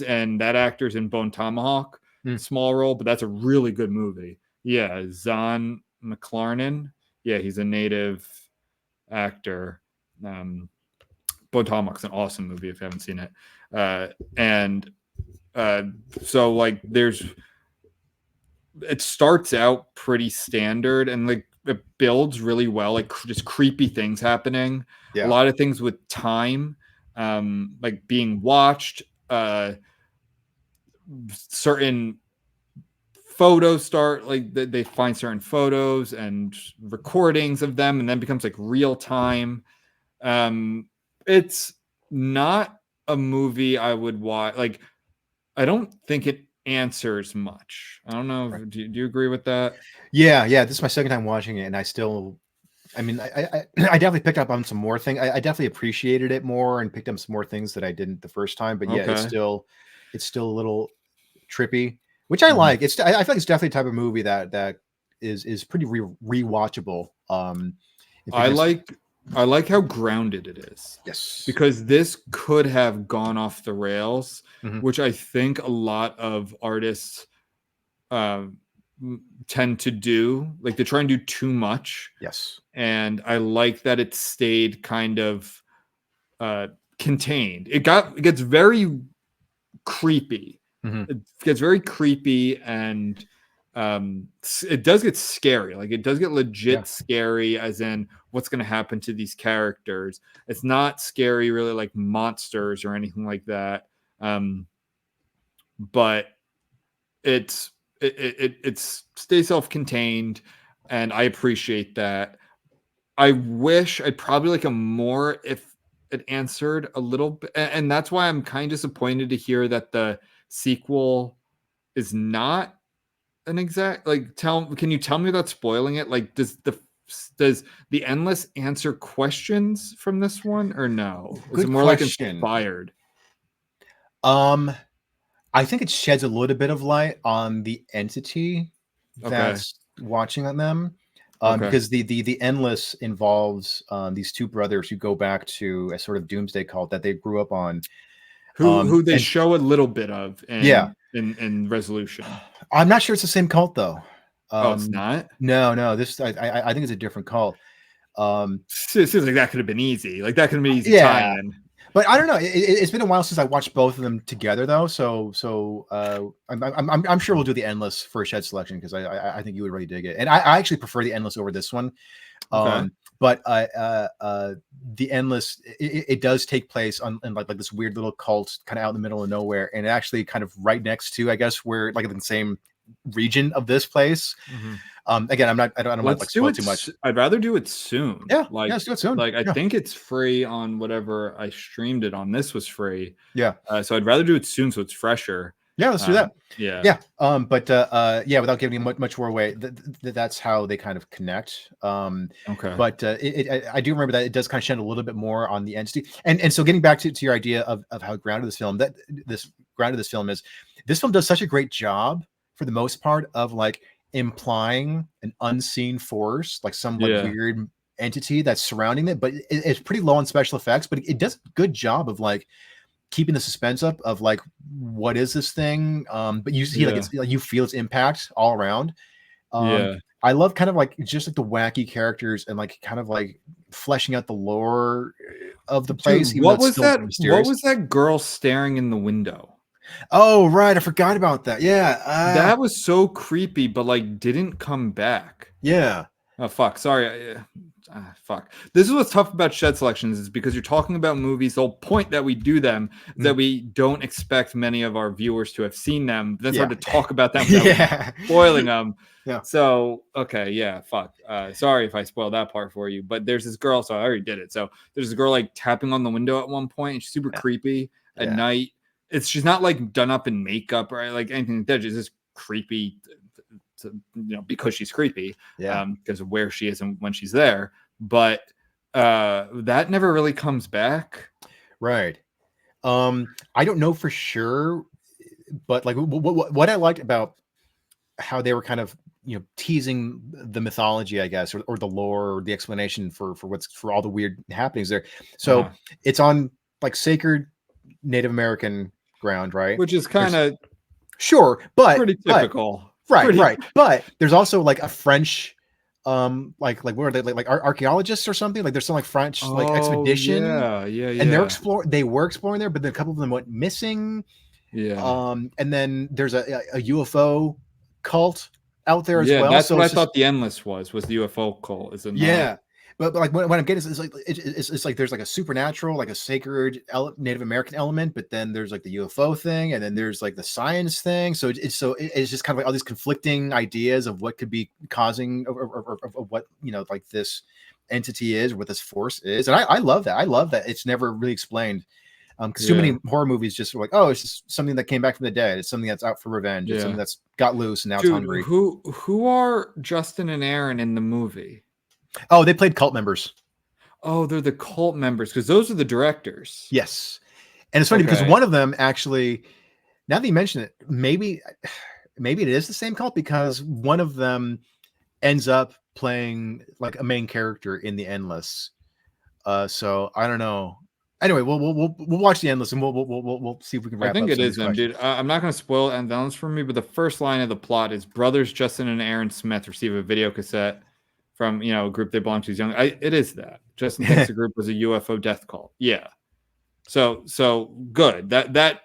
And that actor's in Bone Tomahawk, small role, but that's a really good movie. Yeah, Zahn McClarnon. Yeah, he's a native actor. Bone Tomahawk's an awesome movie if you haven't seen it. So like it starts out pretty standard and like it builds really well, like just creepy things happening. A lot of things with time, like being watched, certain photos start, like they find certain photos and recordings of them and then becomes like real time. It's not a movie I would watch. Like, I don't think it answers much. I don't know. Right. Do you agree with that? Yeah. This is my second time watching it, and I definitely picked up on some more things. I definitely appreciated it more and picked up some more things that I didn't the first time. But yeah, it's still a little trippy, which I like. I feel like it's definitely a type of movie that is pretty rewatchable. I like how grounded it is. Yes. Because this could have gone off the rails, which I think a lot of artists tend to do. Like, they try and do too much. Yes. And I like that it stayed kind of contained. It gets very creepy. It gets very creepy, and it does get scary. Like, it does get legit scary, as in what's going to happen to these characters. It's not scary really like monsters or anything like that, but it stays self-contained, and I appreciate that. I wish I'd probably like a more if it answered a little bit, and that's why I'm kind of disappointed to hear that the sequel is not an exact, like, can you tell me without spoiling it? Like, does the Endless answer questions from this one, or no? Is it more question. Like inspired? I think it sheds a little bit of light on the entity that's watching on them. Because the Endless involves these two brothers who go back to a sort of doomsday cult that they grew up on. Who they show a little bit of in Resolution. I'm not sure it's the same cult though. It's not? No. This I think it's a different cult. It seems like that could have been easy. Like, that could have been easy tie-in. But I don't know. It's been a while since I watched both of them together, though. So I'm sure we'll do the Endless for a shed selection, because I think you would really dig it, and I actually prefer the Endless over this one. But the Endless, it does take place in like this weird little cult, kind of out in the middle of nowhere, and actually kind of right next to, I guess, where like in the same region of this place. Again, I don't want to like spoil too much. I'd rather do it soon. Let's do it soon. Like, I think it's free on whatever I streamed it on. This was free. So I'd rather do it soon, so it's fresher. Let's do that. Without giving much more away, that's how they kind of connect. But I do remember that it does kind of shed a little bit more on the entity, and so getting back to your idea of how grounded this film is, this film does such a great job for the most part of like implying an unseen force, like some weird entity that's surrounding it, but it's pretty low on special effects, but it does a good job of like keeping the suspense up of like, what is this thing? But you see, like, it's like you feel its impact all around. I love kind of like just like the wacky characters and like kind of like fleshing out the lore of the place. Dude, what was that? What was that girl staring in the window? Oh, right. I forgot about that. Yeah. That was so creepy, but like didn't come back. Yeah. Oh fuck! Sorry. Fuck. This is what's tough about shed selections is because you're talking about movies. The whole point that we do them is that we don't expect many of our viewers to have seen them. That's hard to talk about them without spoiling them. Yeah. So okay, yeah. Fuck. Sorry if I spoiled that part for you. But there's this girl. So I already did it. So there's a girl like tapping on the window at one point, and she's super creepy at night. She's not like done up in makeup or like anything like that. She's just creepy. Because she's creepy, because of where she is and when she's there, but that never really comes back, right? I don't know for sure, but like what I liked about how they were kind of teasing the mythology, I guess, or the lore or the explanation for all the weird happenings there. So it's on like sacred Native American ground, right? Which is kind of but pretty typical. Right. But there's also like a French, like where are they like archaeologists or something? Like there's some like French like expedition. Yeah. And they were exploring there, but then a couple of them went missing. Yeah. And then there's a UFO cult out there as well. Yeah, that's what I thought the Endless was the UFO cult. Is it not? Yeah. But like what I'm getting is it's like there's like a supernatural, like a sacred Native American element, but then there's like the UFO thing, and then there's like the science thing. So it's just kind of like all these conflicting ideas of what could be causing or what like this entity is, or what this force is. And I love that. I love that it's never really explained. Because too many horror movies just are like, oh, it's just something that came back from the dead. It's something that's out for revenge. It's something that's got loose and now it's hungry. Who are Justin and Aaron in the movie? Oh, they played cult members. Oh, they're the cult members because those are the directors. Yes. And it's funny because one of them actually, now that you mention it, maybe it is the same cult because one of them ends up playing like a main character in the Endless. So I don't know. Anyway, we'll watch the Endless and we'll see if we can wrap up. I think it is them, dude. I'm not going to spoil Endless for me, but the first line of the plot is brothers Justin and Aaron Smith receive a video cassette from a group they belong to as young. It is that Justin thinks the group was a UFO death cult. Yeah. So good. That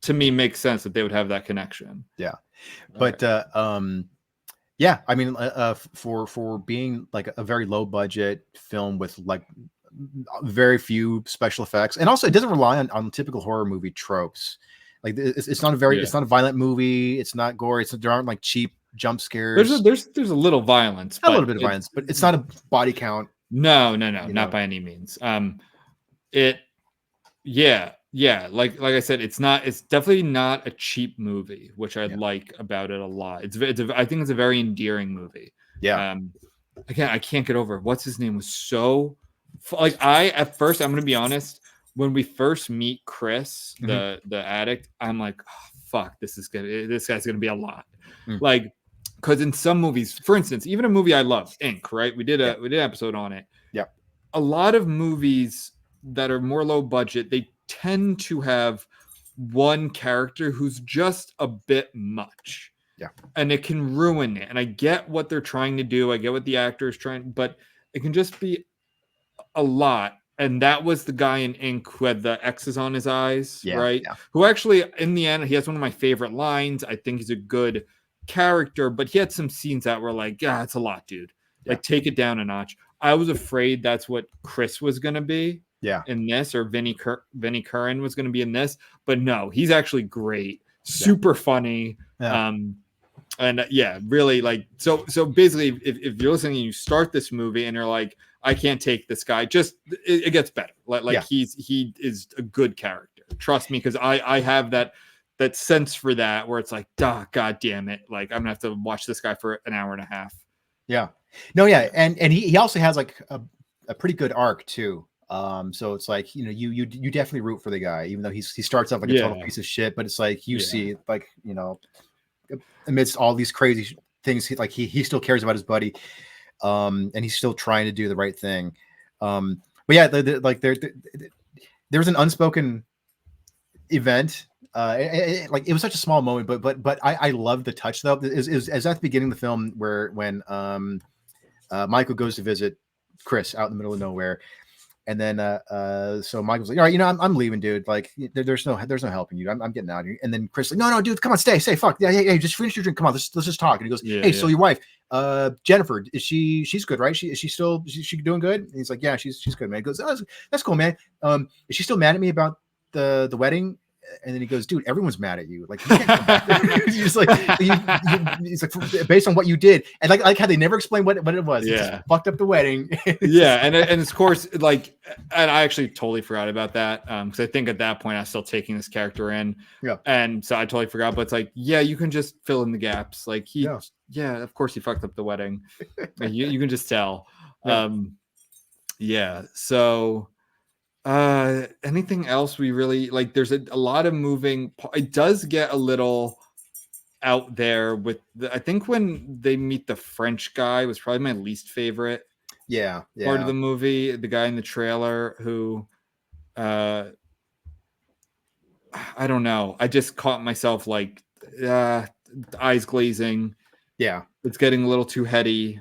to me makes sense that they would have that connection. Yeah. But yeah, I mean, for being like a very low budget film with like very few special effects, and also it doesn't rely on typical horror movie tropes. Like it's not a violent movie. It's not gory. There aren't like cheap jump scares. There's a little violence, a little bit of violence, but it's not a body count. No, not by any means. Like I said, it's definitely not a cheap movie, which I like about it a lot. I think it's a very endearing movie. Yeah. I can't get over it. What's his name was so like at first, I'm gonna be honest, when we first meet Chris, the addict, I'm like, oh, fuck, this guy's gonna be a lot. Like, because in some movies, for instance, even a movie I love, Ink, right? We did an episode on it. Yeah. A lot of movies that are more low budget, they tend to have one character who's just a bit much. Yeah. And it can ruin it. And I get what they're trying to do. I get what the actor is trying, but it can just be a lot. And that was the guy in Ink who had the X's on his eyes, right? Yeah. Who actually, in the end, he has one of my favorite lines. I think he's a good character, but he had some scenes that were like, yeah, it's a lot, dude. Like, take it down a notch. I was afraid that's what Chris was going to be in this, or Vinnie Curran was going to be in this. But no, he's actually great. Super funny. Yeah. Really like, so basically, if you're listening and you start this movie and you're like, I can't take this guy, just it gets better. He is a good character. Trust me, because I have that sense for that where it's like, god damn it, like I'm gonna have to watch this guy for an hour and a half. Yeah. No, yeah, and he also has like a pretty good arc too. So it's like, you definitely root for the guy, even though he starts off like a total piece of shit, but it's like you see, like, amidst all these crazy things, he still cares about his buddy. And he's still trying to do the right thing. But yeah, there was an unspoken event. It was such a small moment, but I love the touch though. Is at the beginning of the film when Michael goes to visit Chris out in the middle of nowhere, And then so Michael's like, all right, I'm leaving, dude. Like there's no helping you. I'm getting out of here. And then Chris like, no, dude, come on, stay, fuck. Yeah, hey, just finish your drink. Come on, let's just talk. And he goes, hey, so your wife, Jennifer, she's good, right? Is she doing good? And he's like, yeah, she's good, man. He goes, oh, that's cool, man. Is she still mad at me about the wedding? And then he goes, dude, everyone's mad at you. Like, you can't come back. He's like, he's like, based on what you did, and like how they never explained what it was. Yeah, just fucked up the wedding. And of course, like, and I actually totally forgot about that because I think at that point I was still taking this character in. Yeah, and so I totally forgot. But it's like, yeah, you can just fill in the gaps. Like of course he fucked up the wedding. you can just tell. So. Anything else we really like? There's a lot of moving. It does get a little out there with I think when they meet the French guy was probably my least favorite part of the movie. The guy in the trailer who I don't know, I just caught myself like eyes glazing. It's getting a little too heady.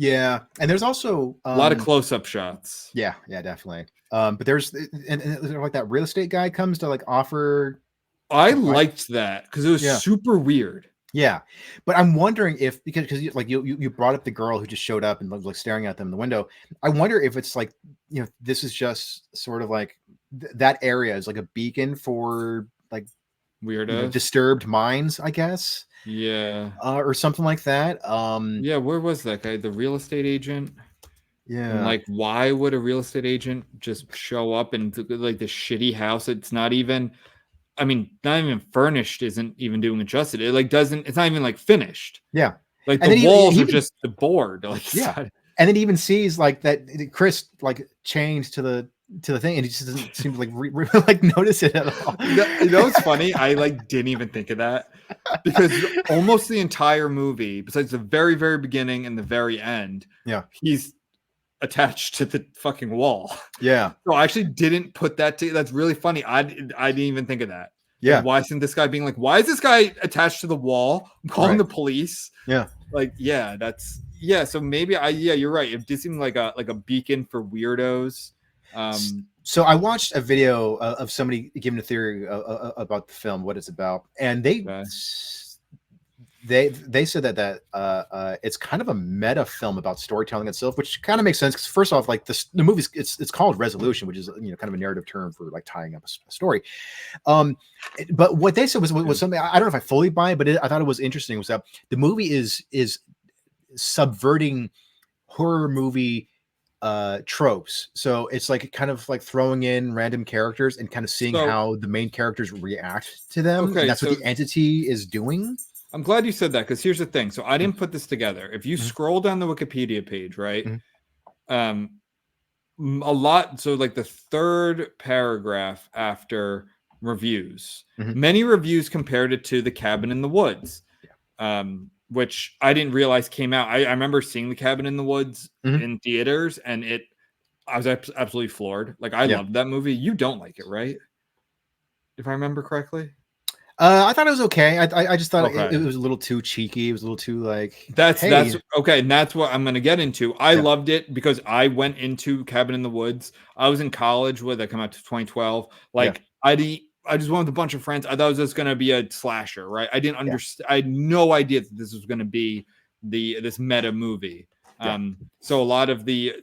And there's also a lot of close-up shots. Yeah, definitely. But there's and like that real estate guy comes to like offer. I liked that because it was super weird. Yeah, but I'm wondering if because like you brought up the girl who just showed up and was like staring at them in the window. I wonder if it's like this is just sort of like that area is like a beacon for like weirdos, disturbed minds, I guess. Or something like that. Where was that guy? The real estate agent. And like, why would a real estate agent just show up and like the shitty house? It's not even, not even furnished. Isn't even doing it justice. It like doesn't. It's not even like finished. Like the walls are just the board. Like and then he even sees like that Chris like changed to the thing, and he just doesn't seem to like notice it at all. It's funny. I like didn't even think of that because almost the entire movie, besides the very very beginning and the very end, he's attached to the fucking wall. So I actually didn't put that to. That's really funny. I didn't even think of that. Like, why isn't this guy being like, why is this guy attached to the wall? I'm calling the police. That's so maybe you're right. It did seem like a beacon for weirdos. So I watched a video of somebody giving a theory about the film, what it's about, and they said that it's kind of a meta film about storytelling itself, which kind of makes sense because first off, like the movie's it's called resolution, which is kind of a narrative term for like tying up a story. But what they said was something I don't know if I fully buy, but I thought it was interesting was that the movie is subverting horror movie tropes. So it's like kind of like throwing in random characters and kind of seeing how the main characters react to them. And that's what the entity is doing. I'm glad you said that because here's the thing. So I didn't put this together. If you scroll down the Wikipedia page, right? A lot. So like the third paragraph after reviews, many reviews compared it to The Cabin in the Woods, which I didn't realize came out. I remember seeing The Cabin in the Woods in theaters, and I was absolutely floored. Like I loved that movie. You don't like it, right? If I remember correctly. I thought it was okay. I just thought it was a little too cheeky. It was a little too like that's okay. And that's what I'm going to get into. I loved it because I went into Cabin in the Woods. I was in college when that came out to 2012. Like I just went with a bunch of friends. I thought it was just going to be a slasher, right? I didn't understand. I had no idea that this was going to be this meta movie. So a lot of the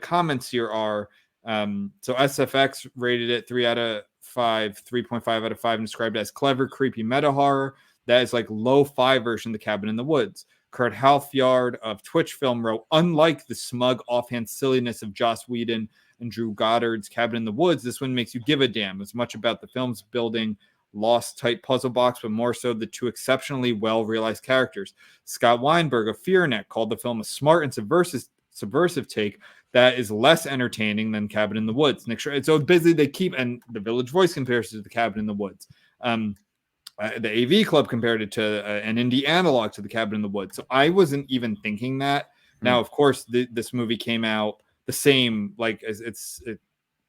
comments here are so SFX rated it 3.5 out of 5 and described it as clever, creepy meta horror. That is like low-fi version of The Cabin in the Woods. Kurt Halfyard of Twitch Film wrote, unlike the smug offhand silliness of Joss Whedon and Drew Goddard's Cabin in the Woods, this one makes you give a damn. It's much about the film's building lost type puzzle box, but more so the two exceptionally well-realized characters. Scott Weinberg of FearNet called the film a smart and subversive take that is less entertaining than Cabin in the Woods. So basically they keep, and the Village Voice compares it to The Cabin in the Woods. The AV Club compared it to an indie analog to The Cabin in the Woods. So I wasn't even thinking that. Now, of course, this movie came out the same, like it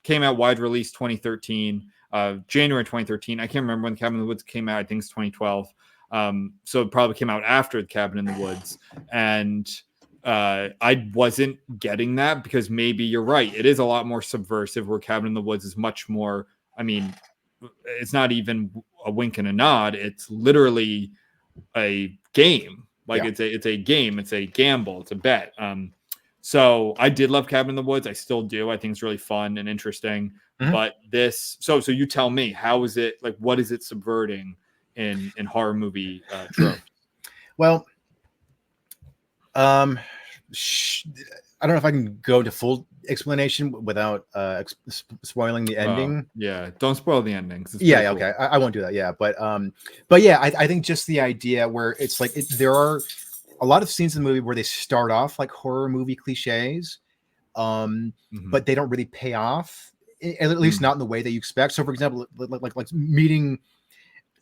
came out wide release 2013, January 2013. I can't remember when The Cabin in the Woods came out. I think it's 2012. So it probably came out after The Cabin in the Woods. And I wasn't getting that, because maybe you're right. It is a lot more subversive, where Cabin in the Woods is much more, I mean, it's not even a wink and a nod. It's literally a game. Like it's a game. It's a gamble. It's a bet. So I did love Cabin in the Woods. I still do. I think it's really fun and interesting. But this, so you tell me, how is it, like, what is it subverting in horror movie tropes? Well, I don't know if I can go to full explanation without spoiling the ending. Yeah, don't spoil the ending. Yeah, cool. Okay, I won't do that. Yeah, but yeah, I think just the idea where it's like there are a lot of scenes in the movie where they start off like horror movie cliches, but they don't really pay off, at least not in the way that you expect. So, for example, like meeting,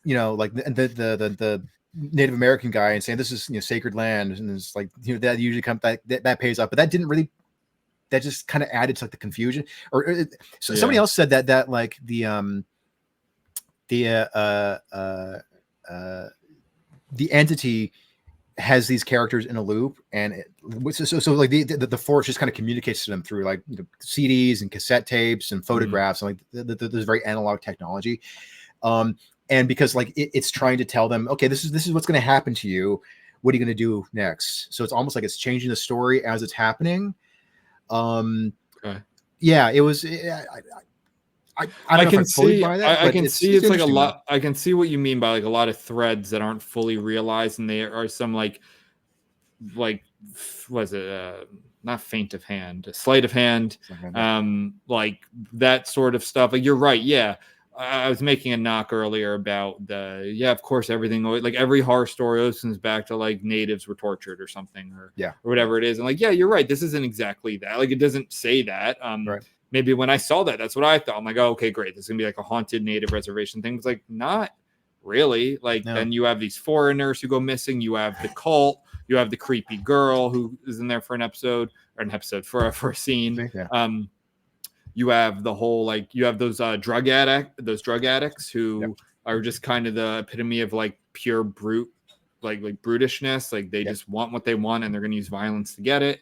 like the Native American guy and saying this is sacred land, and it's like that usually comes that pays off, but that didn't really. That just kind of added to like the confusion. Somebody else said that like the entity has these characters in a loop, and so like the force just kind of communicates to them through like CDs and cassette tapes and photographs and like this very analog technology. And because like it's trying to tell them, okay, this is what's going to happen to you. What are you going to do next? So it's almost like it's changing the story as it's happening. Yeah, it was. I can see. I can see it's like a lot. I can see what you mean by like a lot of threads that aren't fully realized, and there are some like was it not feint of hand, sleight of hand, like that sort of stuff. Like you're right. Yeah. I was making a knock earlier about of course, everything, like every horror story opens back to like natives were tortured or something, or whatever it is. And like, yeah, you're right. This isn't exactly that. Like, it doesn't say that. Maybe when I saw that, that's what I thought. I'm like, oh, okay, great. This is gonna be like a haunted native reservation thing. It's like, not really. Like, then you have these foreigners who go missing. You have the cult. You have the creepy girl who is in there for an episode for a scene. You have the whole, like, you have those drug addicts who are just kind of the epitome of like pure brute, like brutishness. Like they just want what they want and they're going to use violence to get it.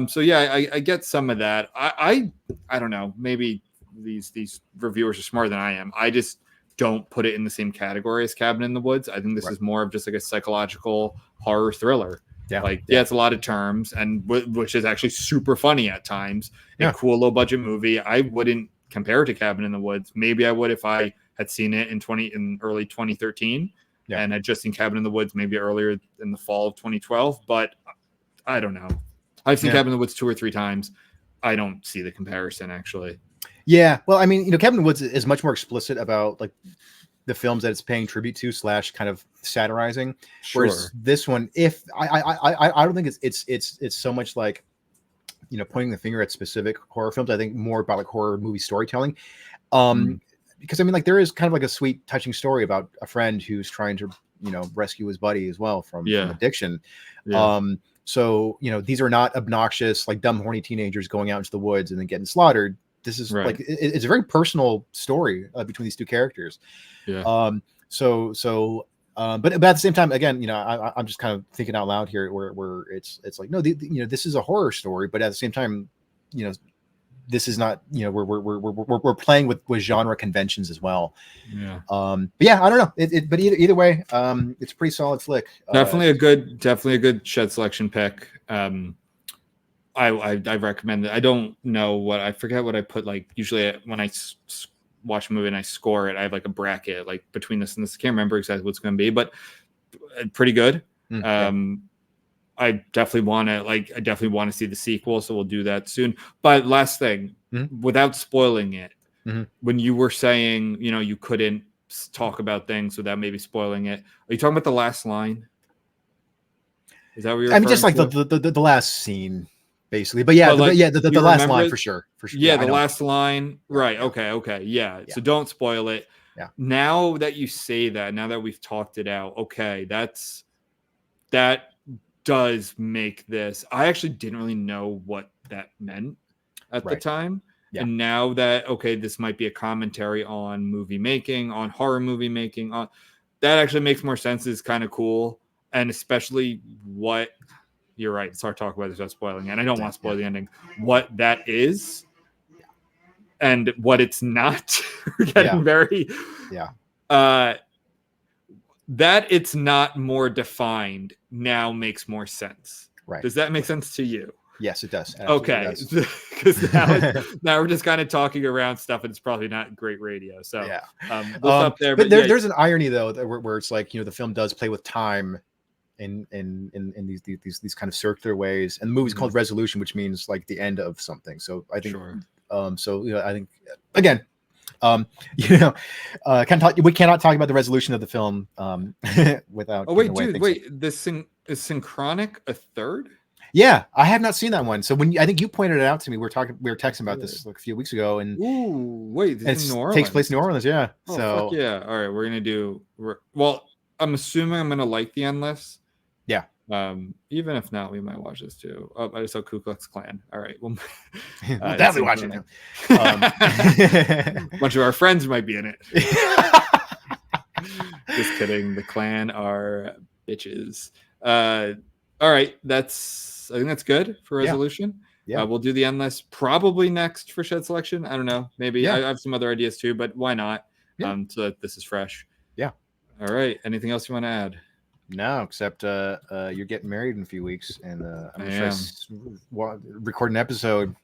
So yeah, I get some of that. I don't know. Maybe these reviewers are smarter than I am. I just don't put it in the same category as Cabin in the Woods. I think this is more of just like a psychological horror thriller. It's a lot of terms, and which is actually super funny at times. A cool low budget movie. I wouldn't compare it to Cabin in the Woods. Maybe I would if I had seen it in early 2013 and had just seen Cabin in the Woods maybe earlier in the fall of 2012. But I don't know. I've seen Cabin in the Woods 2 or 3 times. I don't see the comparison actually. Yeah, well, I mean, Cabin in the Woods is much more explicit about like the films that it's paying tribute to / kind of satirizing. Whereas this one, if I don't think it's so much like, pointing the finger at specific horror films. I think more about like horror movie storytelling. Because I mean, like there is kind of like a sweet, touching story about a friend who's trying to, rescue his buddy as well from addiction. So, these are not obnoxious, like dumb, horny teenagers going out into the woods and then getting slaughtered. This is like, it's a very personal story between these two characters. But at the same time, again, I'm just kind of thinking out loud here where it's like, no, this is a horror story, but at the same time, this is not, we're playing with genre conventions as well. But yeah, I don't know. But either way, it's a pretty solid flick. Definitely a good shed selection pick. I recommend it. I don't know I forget what I put. Like usually when I watch a movie and I score it, I have like a bracket like between this and this. I can't remember exactly what it's going to be, but pretty good. I definitely want to see the sequel, so we'll do that soon. But last thing, without spoiling it, when you were saying you couldn't talk about things without maybe spoiling it, are you talking about the last line? Is that what you're? I mean, just like the last scene. Basically, but yeah, the last line for sure. Yeah, the last line. Right. Okay. Yeah. So don't spoil it. Yeah. Now that you say that, now that we've talked it out, okay, that does make this. I actually didn't really know what that meant at the time. Yeah. And now that, okay, this might be a commentary on movie making, on horror movie making, that actually makes more sense. Is kind of cool. And especially what you're right. It's hard to talk about this without spoiling it. And I don't want to spoil the ending. What that is and what it's not. We're getting very that it's not more defined now makes more sense. Right. Does that make sense to you? Yes, it does. Okay, because now we're just kind of talking around stuff, and it's probably not great radio. So we'll stop there. But there's an irony though, where it's like, the film does play with time in these kind of circular ways, and the movie's called Resolution, which means like the end of something. So I think, I think again, we cannot talk about the resolution of the film without. Oh wait, dude, wait, this is Synchronic a third? Yeah, I have not seen that one. So I think you pointed it out to me. We were texting about this like a few weeks ago, and this takes place in New Orleans. Yeah. Oh, so fuck yeah. All right, we're gonna do. Well, I'm assuming I'm gonna like the Endless. Yeah. Even if not, we might watch this too. Oh, I just saw Ku Klux Klan. All right, we'll definitely watch it. A bunch of our friends might be in it. Just kidding. The Klan are bitches. All right, I think that's good for resolution. Yeah. We'll do the Endless probably next for Shed Selection. I don't know. Maybe I have some other ideas too, but why not? So that this is fresh. Yeah. All right. Anything else you want to add? No, except you're getting married in a few weeks, and I'm record an episode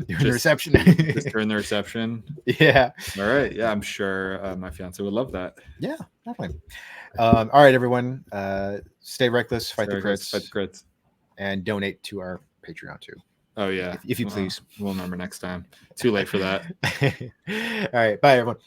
during the reception. Just during the reception. Yeah. All right. Yeah, I'm sure my fiance would love that. Yeah, definitely. All right, everyone. Stay reckless, fight the crits, and donate to our Patreon too. Oh yeah, if you please. We'll remember next time. Too late for that. All right, bye everyone.